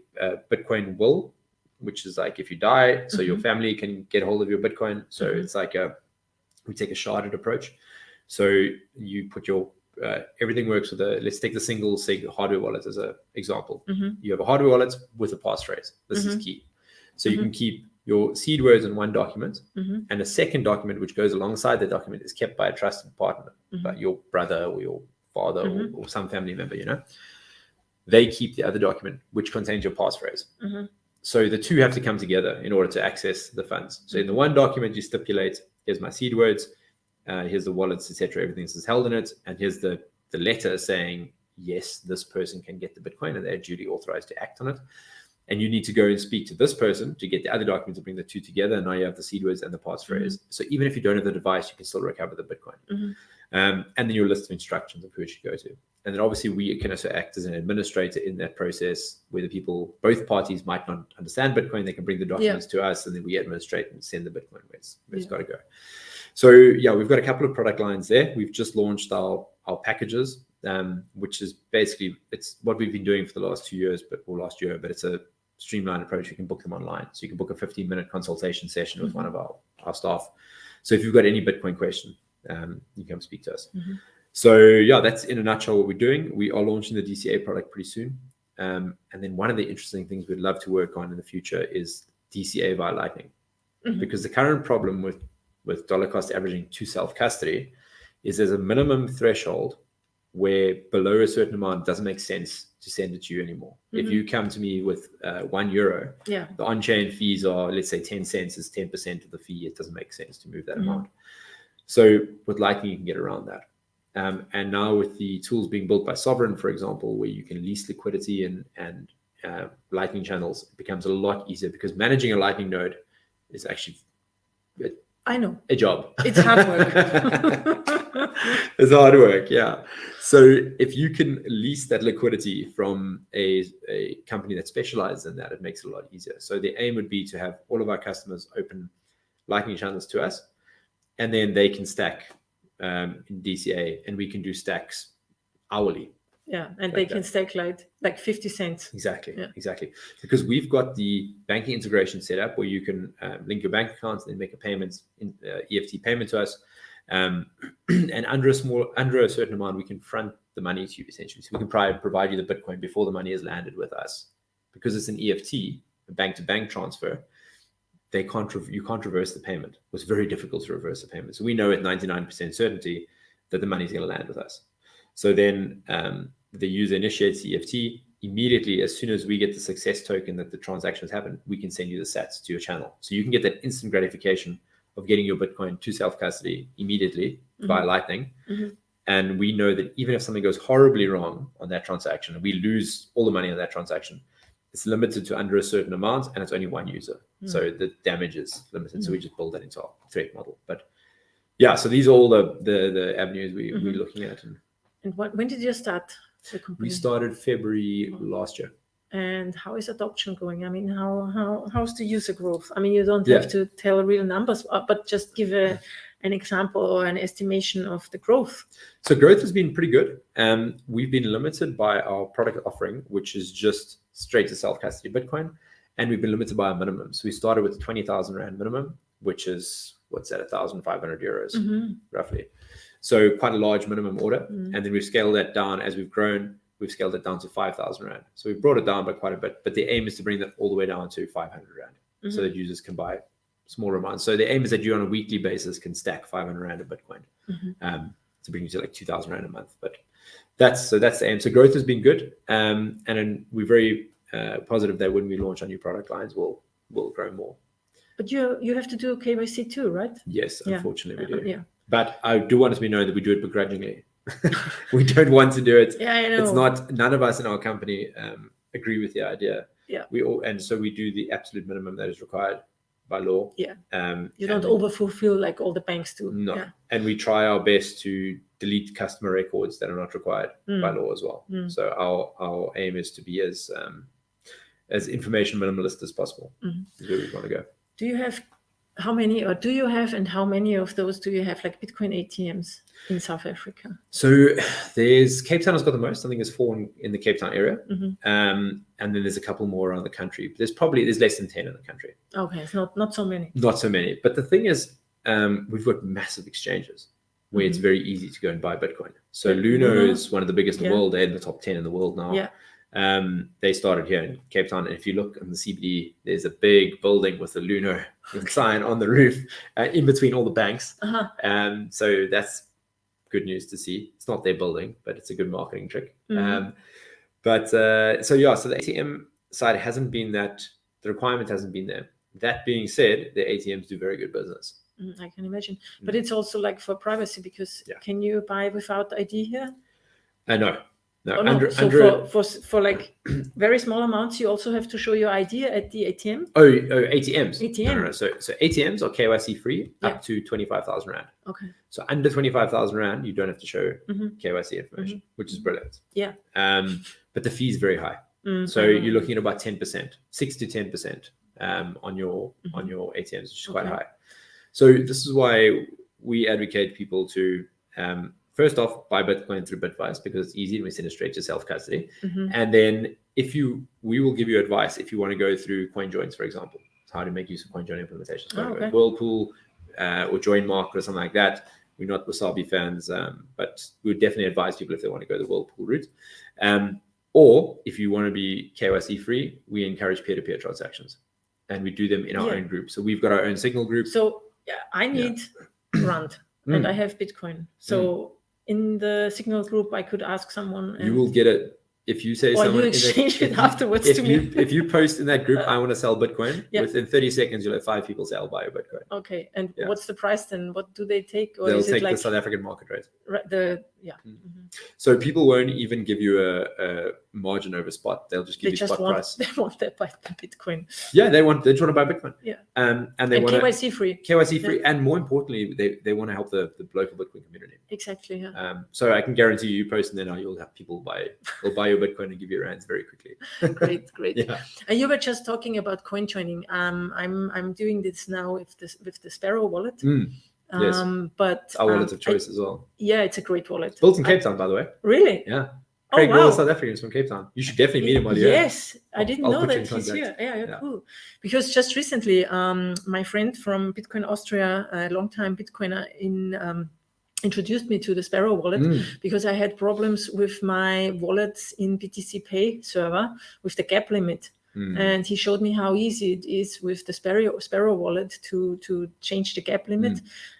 Bitcoin will, which is like if you die, so your family can get hold of your Bitcoin. So it's like we take a sharded approach. So you put your everything works with let's take the single sig hardware wallet as an example. You have a hardware wallet with a passphrase. This is key. So you can keep your seed words in one document, and a second document which goes alongside the document is kept by a trusted partner, like your brother or your father or some family member. They keep the other document which contains your passphrase. So the two have to come together in order to access the funds. So in the one document, you stipulate, here's my seed words, here's the wallets, etc. Everything is held in it, and here's the letter saying, yes, this person can get the Bitcoin and they're duly authorized to act on it. And you need to go and speak to this person to get the other document to bring the two together. And now you have the seed words and the passphrase. So even if you don't have the device, you can still recover the Bitcoin. And then your list of instructions of who it should go to. And then obviously we can also act as an administrator in that process, where the both parties might not understand Bitcoin. They can bring the documents to us, and then we administrate and send the Bitcoin where it's got to go. So yeah, we've got a couple of product lines there. We've just launched our packages, which is basically, it's what we've been doing for the last 2 years, or last year, but it's a streamlined approach. You can book them online. So you can book a 15-minute consultation session with one of our staff. So if you've got any Bitcoin question, you come speak to us. So yeah, that's in a nutshell what we're doing. We are launching the DCA product pretty soon. And then one of the interesting things we'd love to work on in the future is DCA via Lightning. Because the current problem with dollar cost averaging to self-custody is there's a minimum threshold where below a certain amount, it doesn't make sense to send it to you anymore. If you come to me with €1, the on-chain fees are, let's say 10 cents is 10% of the fee. It doesn't make sense to move that amount. So with Lightning, you can get around that. And now with the tools being built by Sovereign, for example, where you can lease liquidity and Lightning channels, it becomes a lot easier, because managing a Lightning node is actually a job. It's hard work. It's hard work, yeah. So if you can lease that liquidity from a company that specializes in that, it makes it a lot easier. So the aim would be to have all of our customers open Lightning channels to us, and then they can stack in DCA, and we can do stacks hourly. Yeah, and they can stack like 50 cents. Exactly, exactly. Because we've got the banking integration set up where you can link your bank accounts and then make a payment, EFT payment to us. And under a certain amount, we can front the money to you, essentially. So we can provide you the Bitcoin before the money is landed with us. Because it's an EFT, a bank-to-bank transfer, you can't reverse the payment. It was very difficult to reverse the payment. So we know at 99% certainty that the money is going to land with us. So then the user initiates the EFT. Immediately, as soon as we get the success token that the transaction has happened, we can send you the sats to your channel. So you can get that instant gratification of getting your Bitcoin to self-custody immediately via Lightning. And we know that even if something goes horribly wrong on that transaction, and we lose all the money on that transaction, it's limited to under a certain amount, and it's only one user. So the damage is limited. So we just build that into our threat model. But yeah, so these are all the avenues we're looking at. And when did you start the company? We started February last year. And how is adoption going? I mean, how's the user growth? I mean, you don't have to tell real numbers, but just give an example or an estimation of the growth. So growth has been pretty good. We've been limited by our product offering, which is just straight to self-custody Bitcoin. And we've been limited by our minimum. So we started with 20,000 Rand minimum, which is, what's that, 1,500 euros, roughly. So quite a large minimum order. And then we've scaled that down as we've grown. We've scaled it down to 5,000 Rand. So we've brought it down by quite a bit. But the aim is to bring that all the way down to 500 Rand so that users can buy smaller amounts. So the aim is that you on a weekly basis can stack 500 Rand of Bitcoin to bring you to like 2,000 Rand a month. But that's the aim. So growth has been good. And then we're very positive that when we launch our new product lines, we'll grow more. But you have to do KYC too, right? Yes, unfortunately we do. Yeah. But I do want it to be known that we do it begrudgingly. We don't want to do it. Yeah, I know. It's not, none of us in our company agree with the idea. Yeah. And so we do the absolute minimum that is required by law. Yeah. You don't overfulfill like all the banks do. No. Yeah. And we try our best to delete customer records that are not required by law as well. So our aim is to be as information minimalist as possible. Is where we want to go. Do you have how many of those do you have, like Bitcoin ATMs in South Africa? So there's Cape Town has got the most. I think there's 4 in the Cape Town area. And then there's a couple more around the country. But there's less than 10 in the country. Okay, it's not so many. Not so many. But the thing is, we've got massive exchanges where it's very easy to go and buy Bitcoin. So Luno is one of the biggest in the world. They're in the top 10 in the world now. Yeah. They started here in Cape Town, and if you look in the CBD, there's a big building with a Luno sign on the roof in between all the banks. So that's good news to see. It's not their building, but it's a good marketing trick. So the ATM side hasn't been that, the requirement hasn't been there. That being said, the ATMs do very good business. I can imagine, but it's also like for privacy, because can you buy without ID here? No. No, for like very small amounts, you also have to show your ID at the ATM. ATMs. ATM. No. So ATMs are KYC free up to 25,000 Rand. Okay. So under 25,000 Rand, you don't have to show KYC information, which is brilliant. Yeah. But the fee is very high. So you're looking at about 10%, 6 to 10% on your ATMs, which is quite high. So this is why we advocate people to first off, buy Bitcoin through Bitwise because it's easy and we send it straight to self-custody. And then we will give you advice if you want to go through coin joins, for example, how to make use of coin join implementations. Whirlpool or Join Market or something like that. We're not Wasabi fans, but we would definitely advise people if they want to go the Whirlpool route. Or if you want to be KYC free, we encourage peer-to-peer transactions and we do them in our own group. So we've got our own Signal group. So I need Rand and I have Bitcoin. So in the Signal group, I could ask someone. You will get it if you say someone. Or you exchange it afterwards to me. If you post in that group, I want to sell Bitcoin, within 30 seconds, you'll have 5 people say, I'll buy a Bitcoin. Okay. And what's the price then? What do they take? Or They'll is take it like the South African market rate. So people won't even give you a margin over spot. They'll just give you spot price. They want that by Bitcoin. Yeah, they just want to buy Bitcoin. Yeah. And they want KYC free. KYC free. And more importantly, they want to help the local Bitcoin community. Exactly. Yeah. So I can guarantee you posting there now, you'll have people will buy your Bitcoin and give you rands very quickly. Great. Yeah. And you were just talking about coin joining. I'm doing this now with the Sparrow wallet. Yes. But our wallet of choice as well. Yeah, it's a great wallet. It's built in Cape Town, by the way. Really? Yeah. Craig South African, from Cape Town. You should definitely meet him while you're Yes, I didn't know that he's here. Yeah, cool. Because just recently, my friend from Bitcoin Austria, a long-time Bitcoiner, introduced me to the Sparrow wallet because I had problems with my wallets in BTC Pay server with the gap limit. And he showed me how easy it is with the Sparrow wallet to change the gap limit.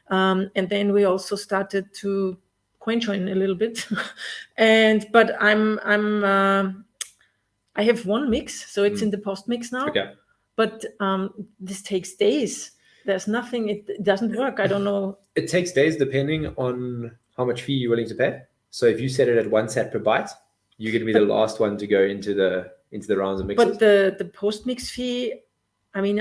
And then we also started to coin join a little bit. But I have one mix, so it's in the post mix now. Okay. But this takes days. there's nothing. It doesn't work. I don't know. It takes days depending on how much fee you're willing to pay. So if you set it at 1 sat per byte, you're going to be the last one to go into the rounds of mixes. But the post mix fee, I mean,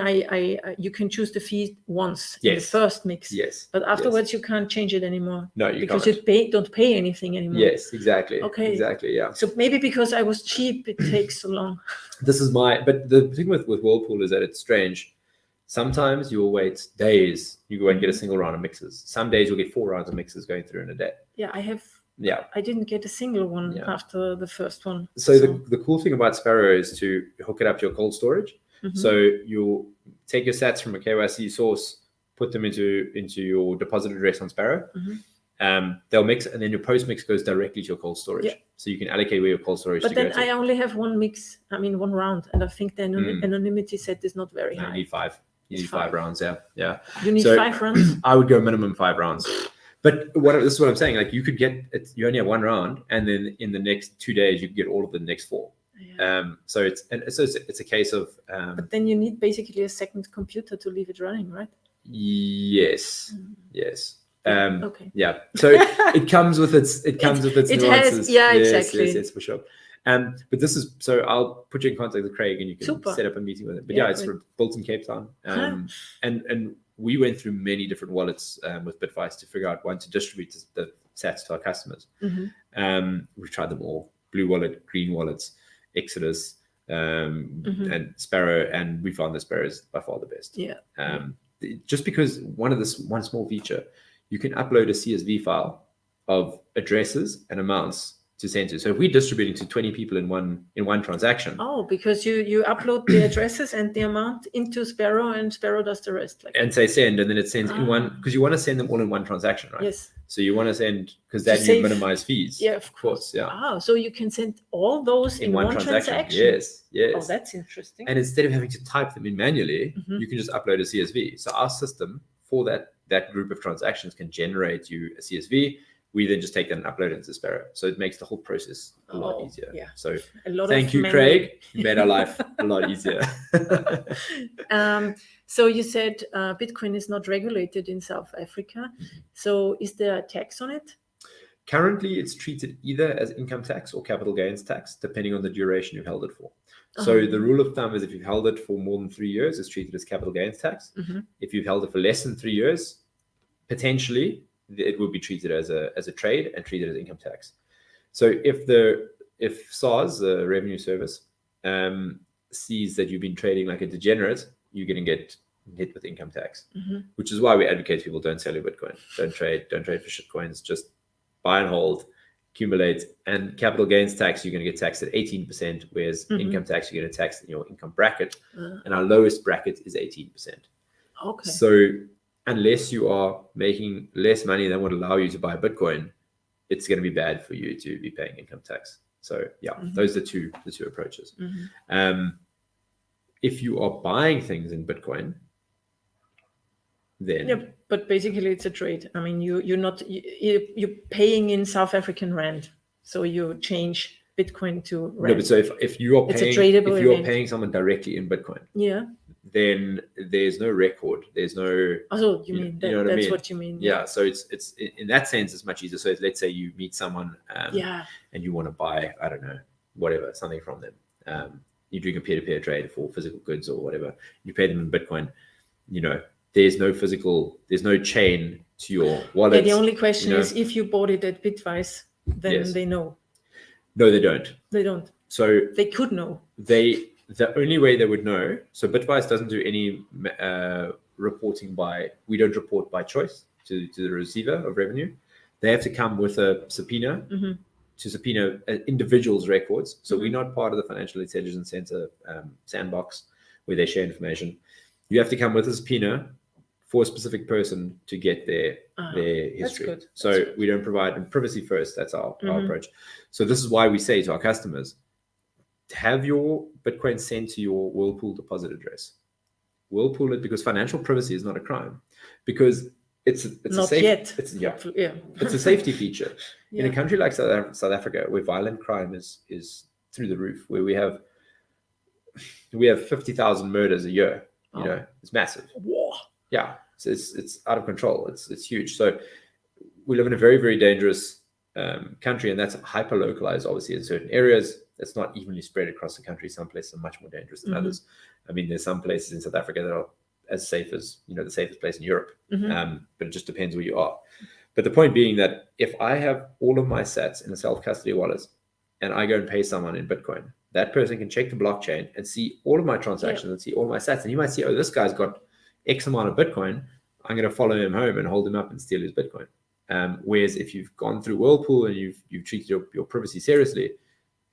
you can choose the fee once in the first mix. Yes. But afterwards, you can't change it anymore. No, you because can't. You don't pay anything anymore. Yes, exactly. Okay. Exactly. Yeah. So maybe because I was cheap, it takes so long. But the thing with Whirlpool is that it's strange. Sometimes you'll wait days. You go and get a single round of mixes. Some days you'll get 4 rounds of mixes going through in a day. Yeah, I have. Yeah. I didn't get a single one after the first one. So the cool thing about Sparrow is to hook it up to your cold storage. Mm-hmm. So you'll take your sats from a KYC source, put them into your deposit address on Sparrow. Mm-hmm. They'll mix, and then your post mix goes directly to your cold storage. Yeah. So you can allocate where your cold storage but to go to. But then I only have one round, and I think the anonymity set is not very high. You need 5. You need 5 rounds. Yeah. You need 5 rounds. I would go minimum 5 rounds. But this is what I'm saying. Like you only have 1 round, and then in the next 2 days you can get all of the next 4. Yeah. So it's a case of. But then you need basically a second computer to leave it running, right? Yes. Yes. Okay. Yeah. So it comes with its nuances. Exactly. Yes, for sure. But this is so I'll put you in contact with Craig and you can set up a meeting with him. But it's sort of built in Cape Town. And we went through many different wallets with Bitvice to figure out one to distribute the sats to our customers. Mm-hmm. We've tried them all: Blue Wallet, Green Wallets, Exodus, and Sparrow, and we found that Sparrow is by far the best. Yeah. Just because one small feature, you can upload a CSV file of addresses and amounts to send to. So if we're distributing to 20 people in one transaction. Oh, because you upload the addresses and the amount into Sparrow, and Sparrow does the rest. And say send, and then it sends in one, because you want to send them all in one transaction, right? Yes. So you want to send, because then you minimize fees. Yeah, of course. Yeah. Oh, so you can send all those in one transaction. Yes. Oh, that's interesting. And instead of having to type them in manually, you can just upload a CSV. So our system for that group of transactions can generate you a CSV. We then just take that and upload it into Sparrow. So it makes the whole process a lot easier. Yeah. So thank you, Craig. You made our life a lot easier. So you said Bitcoin is not regulated in South Africa. So is there a tax on it? Currently, it's treated either as income tax or capital gains tax, depending on the duration you've held it for. So the rule of thumb is if you've held it for more than 3 years, it's treated as capital gains tax. Mm-hmm. If you've held it for less than 3 years, potentially it will be treated as a trade and treated as income tax. So if SARS, the revenue service, sees that you've been trading like a degenerate, you're going to get hit with income tax, which is why we advocate people don't sell your Bitcoin, don't trade for shitcoins, just buy and hold, accumulate. And capital gains tax, you're going to get taxed at 18%, whereas income tax, you're going to tax in your income bracket, and our lowest bracket is 18%. Okay. So unless you are making less money than would allow you to buy Bitcoin, it's going to be bad for you to be paying income tax. So those are the two approaches. If you are buying things in Bitcoin, then but basically it's a trade. I mean, you're paying in South African rand, so you change Bitcoin to rand. No, but so if you are paying someone directly in Bitcoin, then there's no record. There's no. Oh, you mean that, that's mean? what you mean? Yeah. So it's in that sense, it's much easier. So let's say you meet someone, and you want to buy, I don't know, whatever, something from them. You're doing a peer-to-peer trade for physical goods or whatever. You pay them in Bitcoin. There's no chain to your wallet. The only question is if you bought it at Bitvice, then they know. No, they don't. They don't. So they could know. The only way they would know, so Bitvice doesn't do any reporting we don't report by choice to the receiver of revenue. They have to come with a subpoena to subpoena individuals' records. So we're not part of the Financial Intelligence Center sandbox where they share information. You have to come with a subpoena for a specific person to get their history. That's good. So we don't provide privacy first. That's our approach. So this is why we say to our customers, have your Bitcoin sent to your Whirlpool deposit address. Whirlpool it because financial privacy is not a crime, because it's not yet. It's a safety feature. In a country like South Africa, where violent crime is through the roof, where we have 50,000 murders a year. It's massive. so it's out of control. It's huge. So we live in a very, very dangerous country, and that's hyper localized, obviously, in certain areas. It's not evenly spread across the country. Some places are much more dangerous than others. I mean, there's some places in South Africa that are as safe as, the safest place in Europe. But it just depends where you are. But the point being that if I have all of my sats in a self-custody wallet and I go and pay someone in Bitcoin, that person can check the blockchain and see all of my transactions and see all my sats. And you might see, oh, this guy's got X amount of Bitcoin. I'm going to follow him home and hold him up and steal his Bitcoin. Whereas if you've gone through Whirlpool and you've treated your privacy seriously,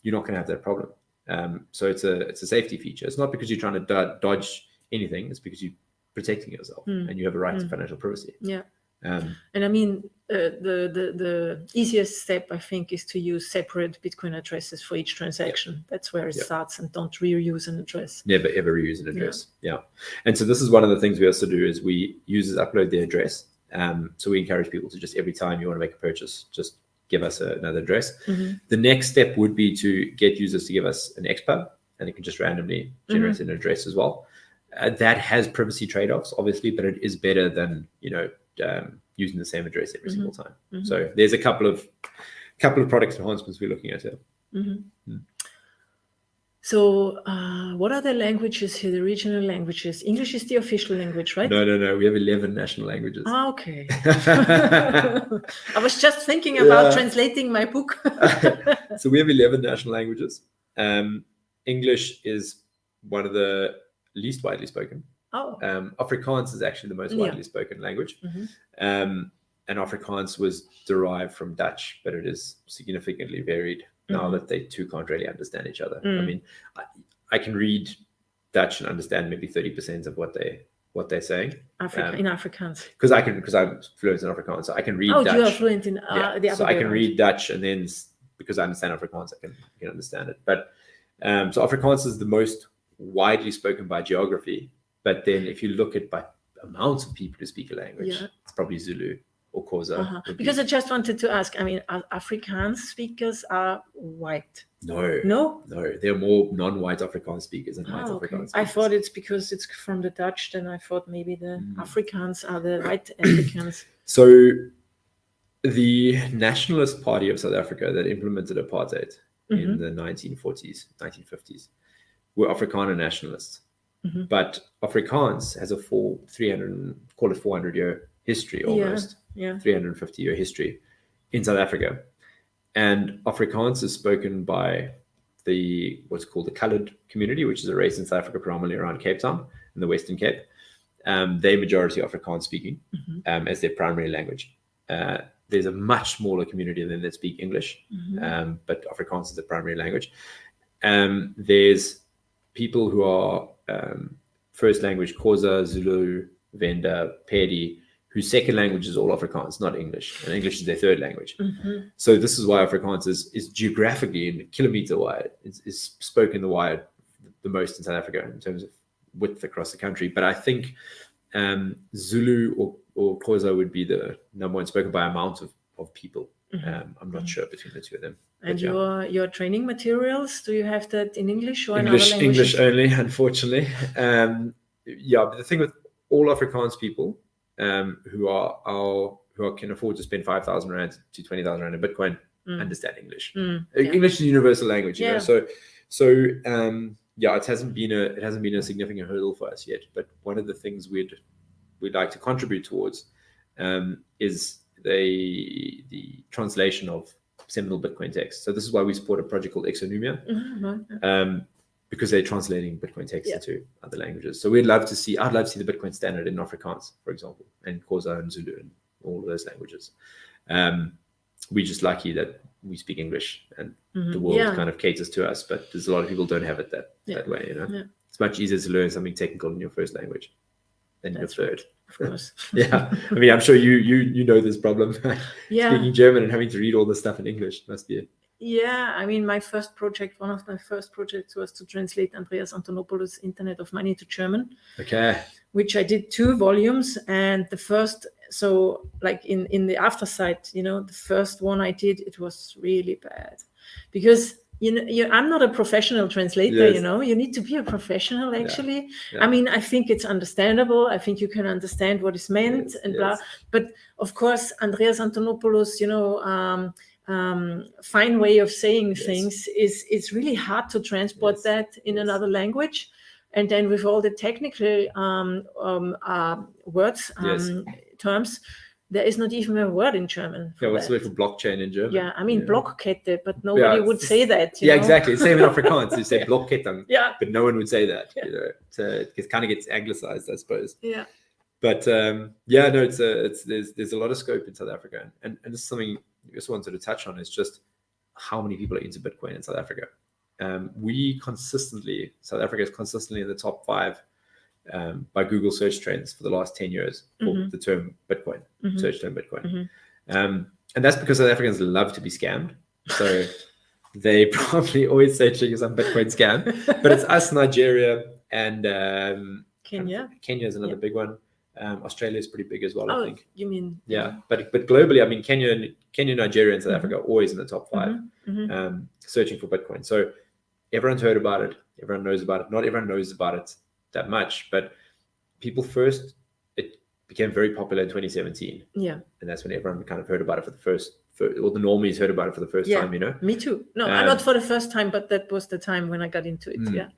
you're not going to have that problem. So it's a safety feature. It's not because you're trying to dodge anything. It's because you're protecting yourself and you have a right to financial privacy. And I mean, the easiest step, I think, is to use separate Bitcoin addresses for each transaction. That's where it starts, and don't reuse an address. Never, ever reuse an address. And so this is one of the things we also do is users upload their address. So we encourage people to just, every time you want to make a purchase, just give us another address. The next step would be to get users to give us an XPub, and it can just randomly generate an address as well. That has privacy trade-offs, obviously, but it is better than using the same address every single time. So there's a couple of product enhancements we're looking at here. So what are the languages here, the regional languages? English is the official language, right? No. We have 11 national languages. Okay. I was just thinking about translating my book. So we have 11 national languages. English is one of the least widely spoken. Afrikaans is actually the most widely spoken language. And Afrikaans was derived from Dutch, but it is significantly varied now that they two can't really understand each other. I mean, I can read Dutch and understand maybe 30% of what they're saying. In Afrikaans. Because I'm fluent in Afrikaans, so I can read Dutch. You are fluent in the other so I can read Dutch, and then because I understand Afrikaans, I can understand it. But so Afrikaans is the most widely spoken by geography. But then if you look at by amounts of people who speak a language, it's probably Zulu or Xhosa. Because I just wanted to ask, I mean, Afrikaans speakers are white? No. There are more non-white Afrikaans speakers than white Afrikaans speakers. I thought it's because it's from the Dutch, then I thought maybe the Afrikaans are the white Africans. So the Nationalist Party of South Africa that implemented apartheid in the 1940s, 1950s were Afrikaner nationalists. But Afrikaans has a 400-year history almost, 350-year history in South Africa. And Afrikaans is spoken by what's called the colored community, which is a race in South Africa, predominantly around Cape Town in the Western Cape. They majority Afrikaans speaking as their primary language. There's a much smaller community than that speak English, but Afrikaans is the primary language. There's people who are first language Xhosa, Zulu, Venda, Pedi, whose second language is all Afrikaans, not English, and English is their third language. So this is why Afrikaans is geographically in kilometer wide, is spoken the most in South Africa in terms of width across the country. But I think Zulu or Xhosa would be the number one spoken by amount of people. I'm not sure between the two of them. And your training materials, do you have that in English or in other languages? English only, unfortunately. But the thing with all Afrikaans people who can afford to spend 5,000 rand to 20,000 rand in Bitcoin understand English. English is a universal language, you know. So it hasn't been a significant hurdle for us yet. But one of the things we'd like to contribute towards is the translation of seminal Bitcoin text. So this is why we support a project called Exonumia, because they're translating Bitcoin text into other languages. So I'd love to see the Bitcoin standard in Afrikaans, for example, and Xhosa and Zulu and all of those languages. We're just lucky that we speak English and the world kind of caters to us, but there's a lot of people don't have it that way, you know. It's much easier to learn something technical in your first language than your third. Of course. I mean, I'm sure you know this problem. Speaking German and having to read all this stuff in English must be it. I mean, one of my first projects was to translate Andreas Antonopoulos' Internet of Money to German. Which I did 2 volumes, and the first, so like in the aftersight, you know, the first one I did, it was really bad because I'm not a professional translator. You need to be a professional, actually. I mean, I think it's understandable. I think you can understand what is meant and blah. But of course, Andreas Antonopoulos, fine way of saying things is really hard to transport that in another language. And then with all the technical words, terms, there is not even a word in German. What's the word for blockchain in German? Yeah, I mean Blockkette, but nobody would say that. Exactly. Same in Afrikaans. You say Blockketting, but no one would say that. So it kind of gets anglicized, I suppose. Yeah. But there's a lot of scope in South Africa, and this is something I just wanted to touch on, is just how many people are into Bitcoin in South Africa. South Africa is consistently in the top 5 by Google search trends for the last 10 years for the term Bitcoin, search term Bitcoin. And that's because South Africans love to be scammed. So they probably always searching some Bitcoin scam, but it's us, Nigeria, and Kenya. Kenya is another big one. Australia is pretty big as well, I think. You mean? Yeah, but globally, I mean, Kenya, Nigeria, and South Africa are always in the top 5 searching for Bitcoin. So everyone's heard about it. Everyone knows about it. Not everyone knows about it that much, but it became very popular in 2017. Yeah. And that's when everyone kind of heard about it or the normies heard about it for the first time, Me too. No, not for the first time, but that was the time when I got into it. Yeah.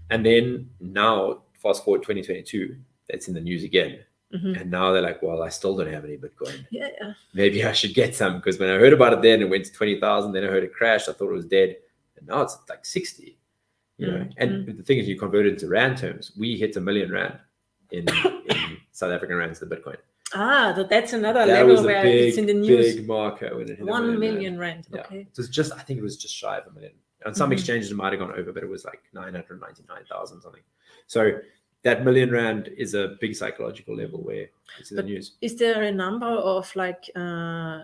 And then now, fast forward 2022, it's in the news again. And now they're like, well, I still don't have any Bitcoin. Yeah. Maybe I should get some, because when I heard about it then, it went to 20,000. Then I heard it crash. I thought it was dead. And now it's like 60. And the thing is, you convert it into rand terms. We hit 1 million rand in South African rands to the Bitcoin. That's another level where it's in the news. Big marker when it hit 1 million rand. Yeah. Okay. I think it was just shy of 1 million. On some exchanges, it might have gone over, but it was like 999,000 something. So that 1 million rand is a big psychological level where it's in the news. Is there a number of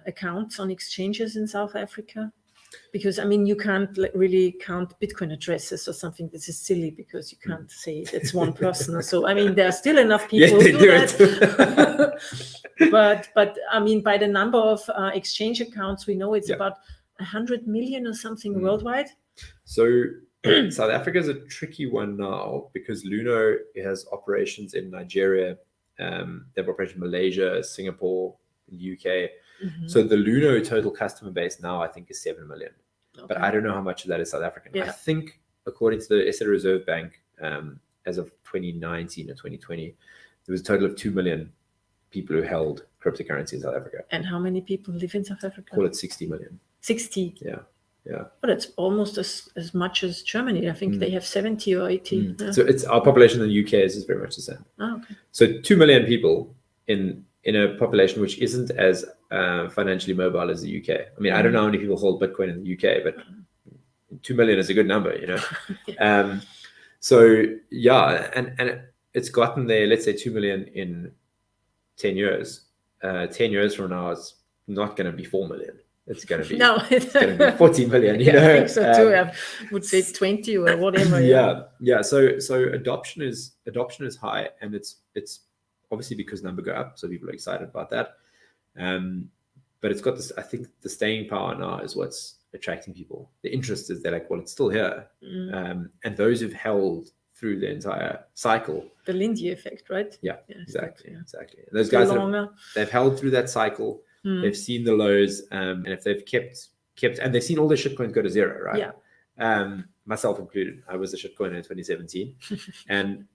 accounts on exchanges in South Africa? Because, I mean, you can't really count Bitcoin addresses or something. This is silly, because you can't say it's one person. So, I mean, there are still enough people who do that. but I mean, by the number of exchange accounts, we know it's about 100 million or something worldwide. So South Africa is a tricky one now, because Luno has operations in Nigeria. They have operations in Malaysia, Singapore, the UK. So the Luno total customer base now, I think, is 7 million. Okay. But I don't know how much of that is South African. Yeah. I think, according to the SA Reserve Bank, as of 2019 or 2020, there was a total of 2 million people who held cryptocurrency in South Africa. And how many people live in South Africa? Call it 60 million. 60? Yeah. But it's almost as much as Germany. I think they have 70 or 80. So it's our population in the UK is very much the same. Oh, okay. So 2 million people in a population which isn't as financially mobile as the UK. I mean, I don't know how many people hold Bitcoin in the UK, but 2 million is a good number, So and it's gotten there. Let's say 2 million in 10 years. 10 years from now, it's not going to be 4 million. It's going to be it's going to be 40 million. I think so too. I would say 20 or whatever. Yeah. So adoption is high, and it's obviously because numbers go up, so people are excited about that. But it's got this. I think the staying power now is what's attracting people. The interest is they're like, well, it's still here, and those who've held through the entire cycle. The Lindy effect, right? Yeah, exactly. Those guys they've held through that cycle. They've seen the lows, and if they've kept, and they've seen all their shitcoins go to zero, right? Yeah. Myself included. I was a shitcoiner in 2017, and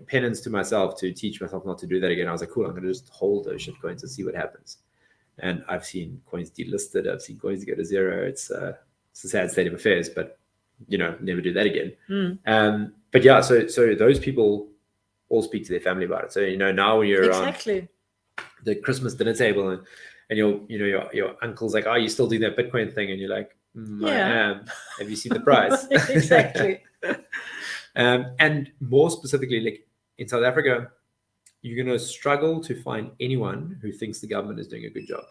penance to myself to teach myself not to do that again. I was like, cool, I'm going to just hold those shitcoins and see what happens. And I've seen coins delisted. I've seen coins go to zero. It's a sad state of affairs, but never do that again. But yeah, so those people all speak to their family about it. So now when you're around the Christmas dinner table and your uncle's like, oh, you still doing that Bitcoin thing? And you're like, I am. Have you seen the price? Exactly. And more specifically, like in South Africa, you're going to struggle to find anyone who thinks the government is doing a good job.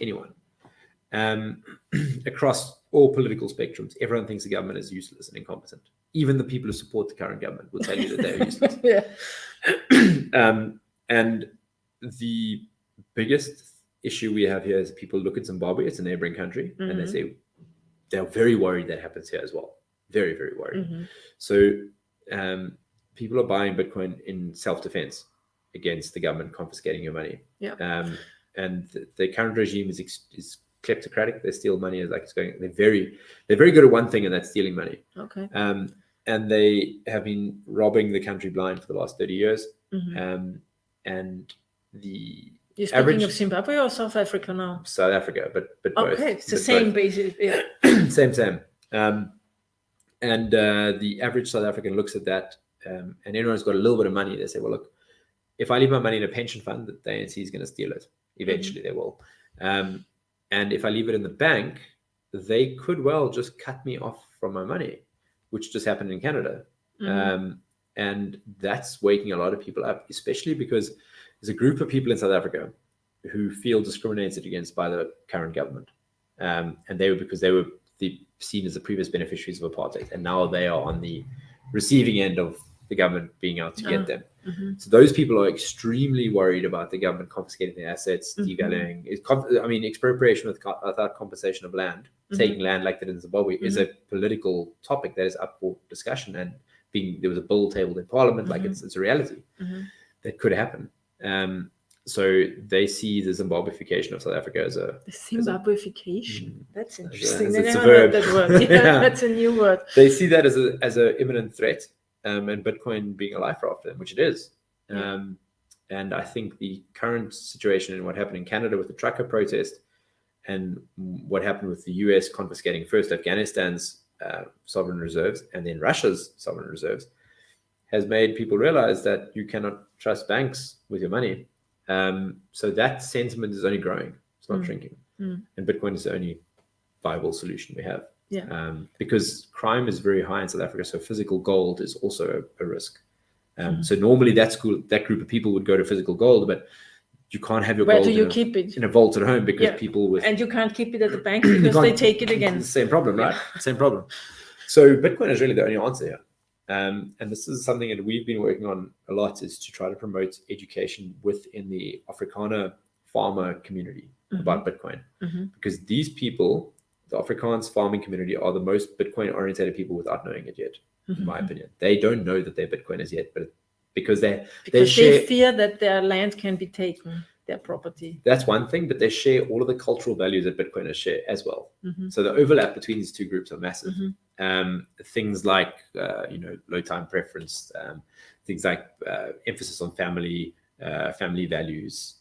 Anyone. Across all political spectrums, everyone thinks the government is useless and incompetent. Even the people who support the current government will tell you that they're useless. And the biggest issue we have here is people look at Zimbabwe, it's a neighboring country, and they say, they're very worried that happens here as well. Very, very worried. Mm-hmm. So people are buying Bitcoin in self-defense against the government confiscating your money. Yeah. And the current regime is kleptocratic. They steal money as like it's going. They're very good at one thing, and that's stealing money. Okay. And they have been robbing the country blind for the last 30 years. Mm-hmm. And the You're speaking of Zimbabwe or South Africa now? South Africa, but both. Okay, it's the same basis. Yeah. Same. And the average South African looks at that, and everyone's got a little bit of money. They say, well, look, if I leave my money in a pension fund, the ANC is going to steal it. Eventually, they will. And if I leave it in the bank, they could well just cut me off from my money, which just happened in Canada. And that's waking a lot of people up, especially because there's a group of people in South Africa who feel discriminated against by the current government. And they were seen as the previous beneficiaries of apartheid. And now they are on the receiving end of the government being out to get them. So those people are extremely worried about the government confiscating their assets, devaluing. Expropriation without compensation of land, taking land like that in Zimbabwe is a political topic that is up for discussion. And there was a bill tabled in Parliament, like it's a reality that could happen. So they see the Zimbabweification of South Africa as a Zimbabweification. That's interesting. It's I a never heard verb. that word. Yeah, that's a new word. They see that as a imminent threat, and Bitcoin being a life raft for them, which it is. And I think the current situation and what happened in Canada with the trucker protest, and what happened with the US confiscating first Afghanistan's sovereign reserves and then Russia's sovereign reserves, has made people realize that you cannot trust banks with your money. So that sentiment is only growing. It's not shrinking. And Bitcoin is the only viable solution we have. Because crime is very high in South Africa. So physical gold is also a risk. So normally that group of people would go to physical gold, but you can't have your gold keep it in a vault at home because people with... And you can't keep it at the bank because they take it again. Same problem, right? Same problem. So Bitcoin is really the only answer here. And this is something that we've been working on a lot, is to try to promote education within the Afrikaner farmer community about Bitcoin. Because these people, the Afrikaans farming community, are the most Bitcoin oriented people without knowing it yet, in my opinion. They don't know that they're Bitcoiners yet, but because they fear that their land can be taken, their property. That's one thing, but they share all of the cultural values that Bitcoiners share as well. So the overlap between these two groups are massive. Things like low time preference, things like emphasis on family values,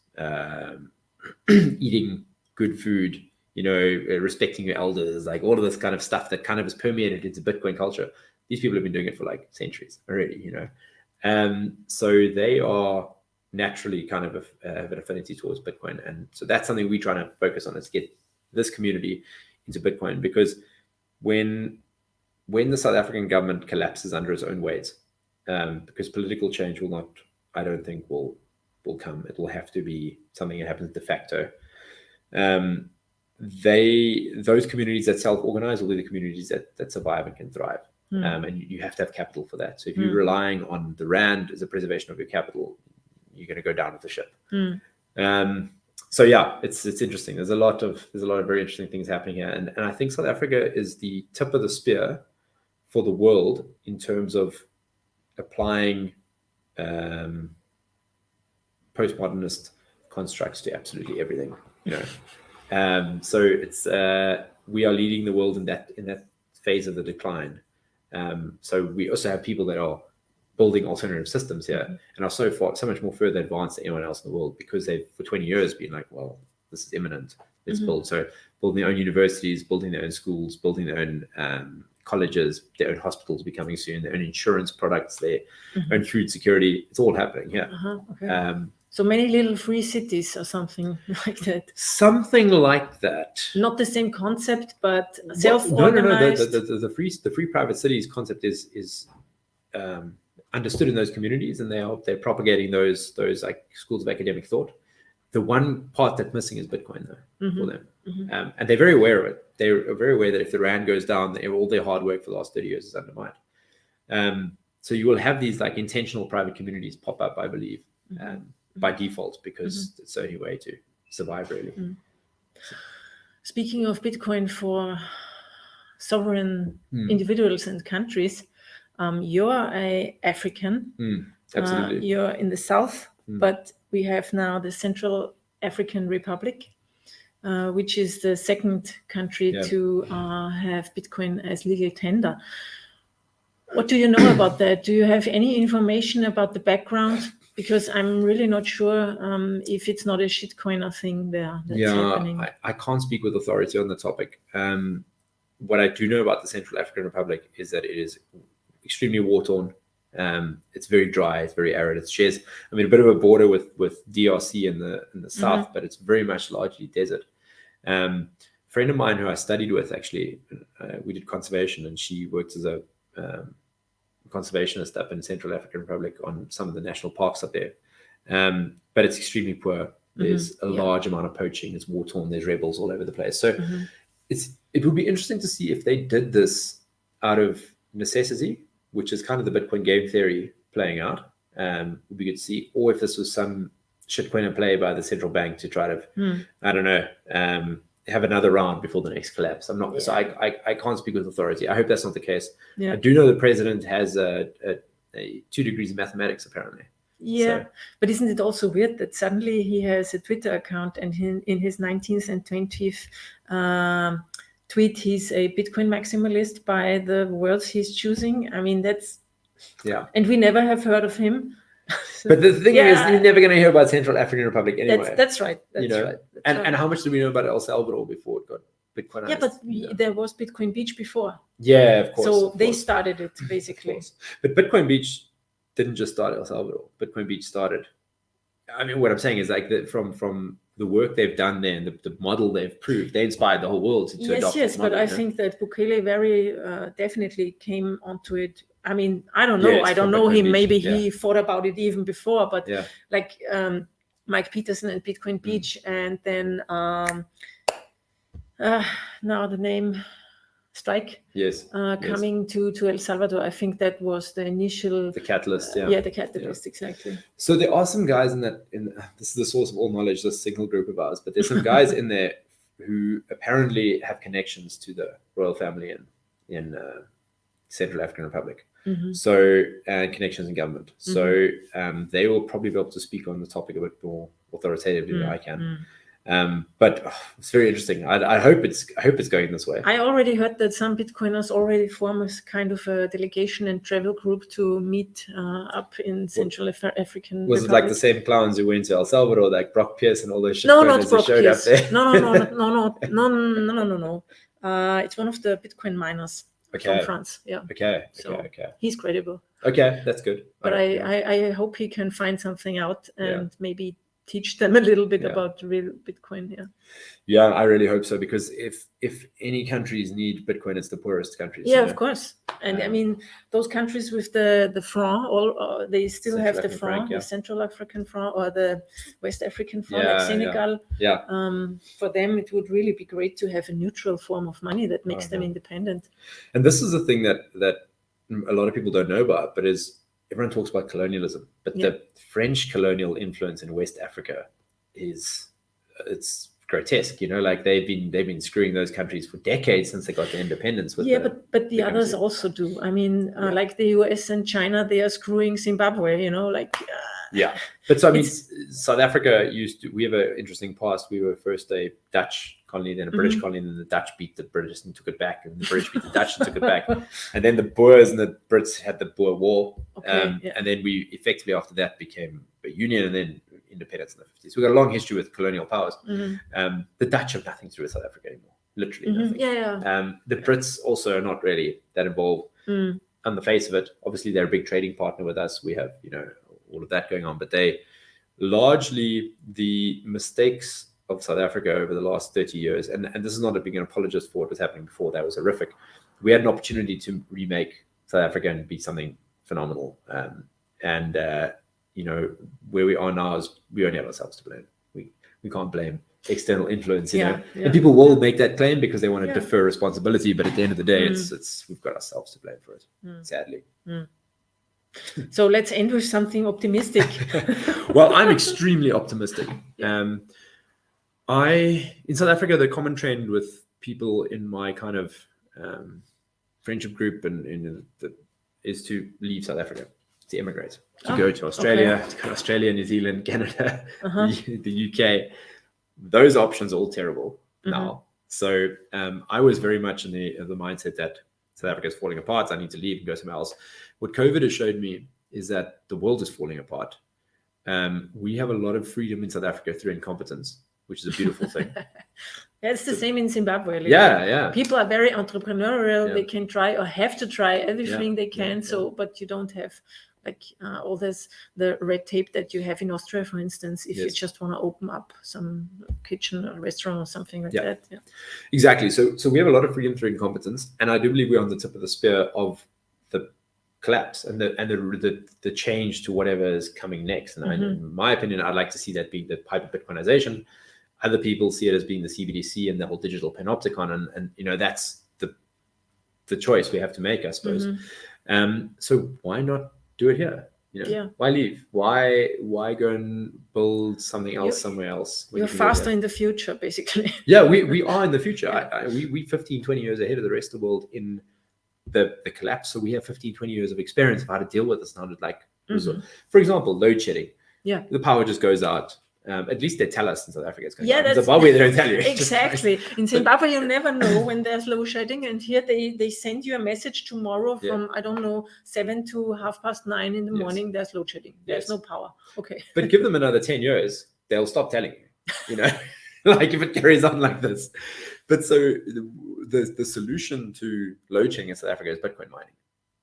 eating good food, respecting your elders, like all of this kind of stuff that kind of is permeated into Bitcoin culture. These people have been doing it for like centuries already, so they are naturally kind of have an affinity towards Bitcoin. And so that's something we're trying to focus on, is get this community into Bitcoin, because when the South African government collapses under its own weight, because political change will not, I don't think will come. It will have to be something that happens de facto. Those communities that self-organize will be the communities that survive and can thrive. And you have to have capital for that. So if you're relying on the rand as a preservation of your capital, you're going to go down with the ship. So yeah, it's interesting. There's a lot of very interesting things happening here, and I think South Africa is the tip of the spear for the world in terms of applying postmodernist constructs to absolutely everything. So it's we are leading the world in that phase of the decline. So we also have people that are building alternative systems here and are so much more further advanced than anyone else in the world, because they've for 20 years been like, well, this is imminent, let's build. So building their own universities, building their own schools, building their own colleges, their own hospitals becoming soon, their own insurance products, their own food security. It's all happening here. So many little free cities or something like that. Something like that. Not the same concept, but self-organized. No. The free private cities concept is understood in those communities, and they're propagating those like schools of academic thought. The one part that's missing is Bitcoin, though, for them. And they're very aware of it. They're very aware that if the rand goes down, all their hard work for the last 30 years is undermined. So you will have these like intentional private communities pop up, I believe, by default, because it's the only way to survive, really. Speaking of Bitcoin, for sovereign individuals and countries. You're a African. Absolutely. You're in the south, but we have now the Central African Republic, which is the second country to have Bitcoin as legal tender. What do you know about that? Do you have any information about the background? Because I'm really not sure if it's not a shitcoiner thing there that's happening. I can't speak with authority on the topic. What I do know about the Central African Republic is that it is extremely war-torn. It's very dry, it's very arid. It shares, a bit of a border with DRC in the south, but it's very much largely desert. A friend of mine who I studied with, actually, we did conservation, and she worked as a conservationist up in Central African Republic on some of the national parks up there. But it's extremely poor. There's a large amount of poaching. It's war-torn. There's rebels all over the place. So it would be interesting to see if they did this out of necessity, which is kind of the Bitcoin game theory playing out. Would be good to see, or if this was some shitcoiner play by the central bank to try to, I don't know, have another round before the next collapse. I'm not, so I can't speak with authority. I hope that's not the case. I do know the president has 2 degrees in mathematics, apparently. But isn't it also weird that suddenly he has a Twitter account, and in his 19th and 20th tweet, he's a Bitcoin maximalist by the words he's choosing? I mean, that's and we never have heard of him. So, but the thing is, you're never going to hear about Central African Republic anyway. That's right. That's right. And how much do we know about El Salvador before it got Bitcoinized? Yeah, but there was Bitcoin Beach before. Yeah, of course. So they started it, basically. But Bitcoin Beach didn't just start El Salvador. Bitcoin Beach started. I mean, what I'm saying is like from the work they've done there and the model they've proved, they inspired the whole world to adopt this model. But I think that Bukele very definitely came onto it. I mean, I don't know. I don't know him. Maybe he thought about it even before. But like Mike Peterson and Bitcoin Beach, and then now the name Strike. Coming to El Salvador. I think that was the initial. The catalyst. The catalyst, exactly. So there are some guys in this is the source of all knowledge, this signal group of ours. But there's some guys in there who apparently have connections to the royal family in Central African Republic. So, and connections in government. So they will probably be able to speak on the topic a bit more authoritatively than I can. But it's very interesting. I hope it's going this way. I already heard that some Bitcoiners already form a kind of a delegation and travel group to meet up in Central African. Was Republic. It like the same clowns who went to El Salvador, like Brock Pierce and all those shit? No, not Brock showed Pierce. Up there? No. It's one of the Bitcoin miners. From France, Okay. He's credible. Okay, that's good. But I hope he can find something out and maybe teach them a little bit about real Bitcoin. Yeah, I really hope so, because if any countries need Bitcoin, it's the poorest countries. Yeah, of course. And I mean, those countries with the franc, they still have the franc, the Central African franc or the West African franc, like Senegal. For them, it would really be great to have a neutral form of money that makes them independent. And this is the thing that a lot of people don't know about, but is everyone talks about colonialism, but the French colonial influence in West Africa it's grotesque. Like they've been screwing those countries for decades since they got their independence. But the others also do. I mean, like the US and China, they are screwing Zimbabwe. But so I mean, South Africa we have an interesting past. We were first a Dutch colony, then a British colony, and then the Dutch beat the British and took it back, and the British beat the Dutch and took it back, and then the Boers and the Brits had the Boer War, and then we effectively after that became a union, and then independence in the 50s. We've got a long history with colonial powers. The Dutch have nothing to do with South Africa anymore, literally nothing. The Brits also are not really that involved on the face of it. Obviously, they're a big trading partner with us. We have all of that going on, but they largely the mistakes of South Africa over the last 30 years, and this is not being an apologist for what was happening before. That was horrific. We had an opportunity to remake South Africa and be something phenomenal. Where we are now is we only have ourselves to blame. We can't blame external influence, and people will make that claim because they want to defer responsibility. But at the end of the day, it's we've got ourselves to blame for it, sadly. So let's end with something optimistic. Well, I'm extremely optimistic. In South Africa, the common trend with people in my kind of friendship group is to leave South Africa, to immigrate, to go to Australia, to go to Australia, New Zealand, Canada, the UK. Those options are all terrible now. So I was very much in the mindset that South Africa is falling apart. I need to leave and go somewhere else. What COVID has showed me is that the world is falling apart. We have a lot of freedom in South Africa through incompetence, which is a beautiful thing. It's the same in Zimbabwe. Yeah. People are very entrepreneurial. They can try or have to try everything they can. But you don't have all the red tape that you have in Austria, for instance, if you just want to open up some kitchen or restaurant or something like that. Yeah. Exactly. So we have a lot of freedom through incompetence, and I do believe we're on the tip of the spear of the collapse and the change to whatever is coming next. And in my opinion, I'd like to see that being the hyper Bitcoinization. Other people see it as being the CBDC and the whole digital panopticon, and that's the choice we have to make, I suppose. So why not do it here? Why leave? Why go and build something else somewhere else? You're faster in the future, basically. Yeah, we are in the future. We 15, 20 years ahead of the rest of the world in the collapse. So we have 15, 20 years of experience of how to deal with this. Now, for example, load shedding. Yeah, the power just goes out. At least they tell us in South Africa it's going to. In Zimbabwe, they don't tell you. Exactly. In Zimbabwe, you never know when there's load shedding, and here they send you a message tomorrow from 7 to 9:30 in the morning. There's load shedding. There's no power. Okay. But give them another 10 years, they'll stop telling you. Like if it carries on like this. But so the solution to load shedding in South Africa is Bitcoin mining,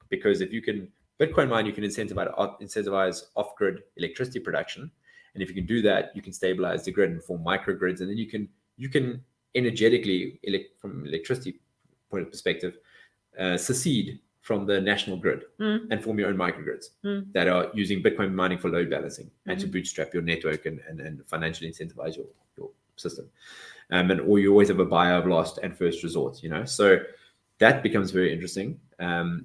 because if you can Bitcoin mine, you can incentivize off-grid electricity production. And if you can do that, you can stabilize the grid and form microgrids, and then you can energetically, from electricity point of perspective, secede from the national grid and form your own microgrids that are using Bitcoin mining for load balancing and to bootstrap your network and financially incentivize your system. Or you always have a buyer of last and first resort. So that becomes very interesting.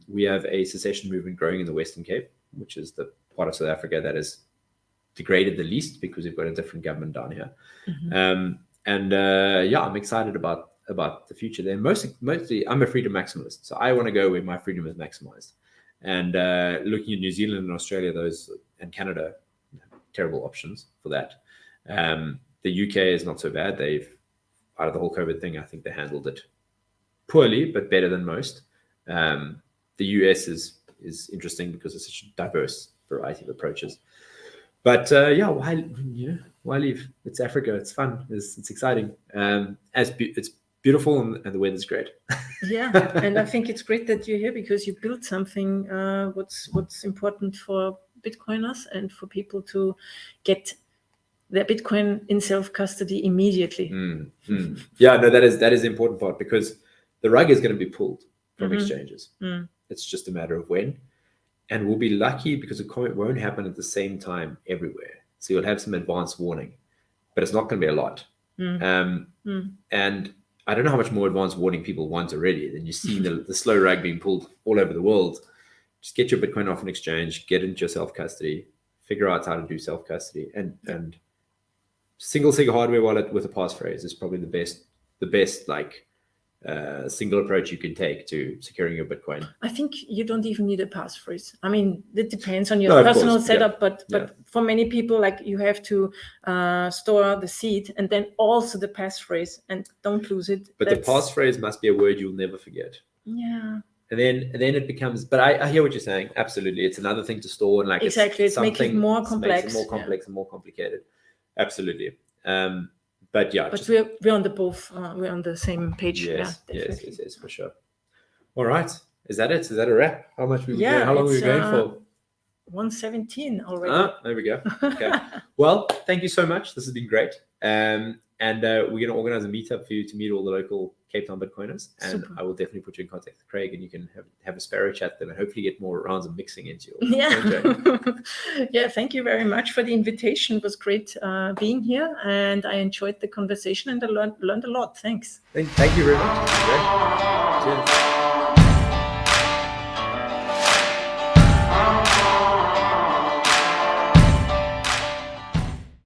We have a secession movement growing in the Western Cape, which is the part of South Africa that is degraded the least because we've got a different government down here. I'm excited about the future there. Mostly I'm a freedom maximalist, so I want to go where my freedom is maximized. And looking at New Zealand and Australia, those, and Canada, terrible options for that. The UK is not so bad. They've, out of the whole COVID thing, I think they handled it poorly, but better than most. The US is interesting because it's such a diverse variety of approaches. But why leave? It's Africa. It's fun. It's exciting. It's beautiful, and the weather's great. Yeah, and I think it's great that you're here because you built something. What's important for Bitcoiners and for people to get their Bitcoin in self-custody immediately. Yeah, no, that is the important part, because the rug is going to be pulled from exchanges. It's just a matter of when. And we'll be lucky because it won't happen at the same time everywhere. So you'll have some advance warning, but it's not going to be a lot. And I don't know how much more advance warning people want already. Then you see the slow rug being pulled all over the world. Just get your Bitcoin off an exchange, get into your self-custody, figure out how to do self-custody, and single sig hardware wallet with a passphrase is probably the best single approach you can take to securing your Bitcoin. I think you don't even need a passphrase. I mean, it depends on your personal setup, but for many people, you have to store the seed and then also the passphrase, and don't lose it. But the passphrase must be a word you'll never forget. Yeah. And then it becomes, but I hear what you're saying. Absolutely. It's another thing to store, and exactly. It's making it more complex. Makes it more complex and more complicated. Absolutely. But yeah, we're on we're on the same page. Yes, yes, for sure. All right, is that it? Is that a wrap? How much how long are we going for? 117 already. There we go. Okay. Well, thank you so much. This has been great. And we're going to organize a meetup for you to meet all the local Cape Town Bitcoiners, and I will definitely put you in contact with Craig, and you can have a sparrow chat then, and hopefully get more rounds of mixing into your Yeah, thank you very much for the invitation. It was great being here, and I enjoyed the conversation, and I learned a lot. Thanks. Thank you very much. Great. Cheers.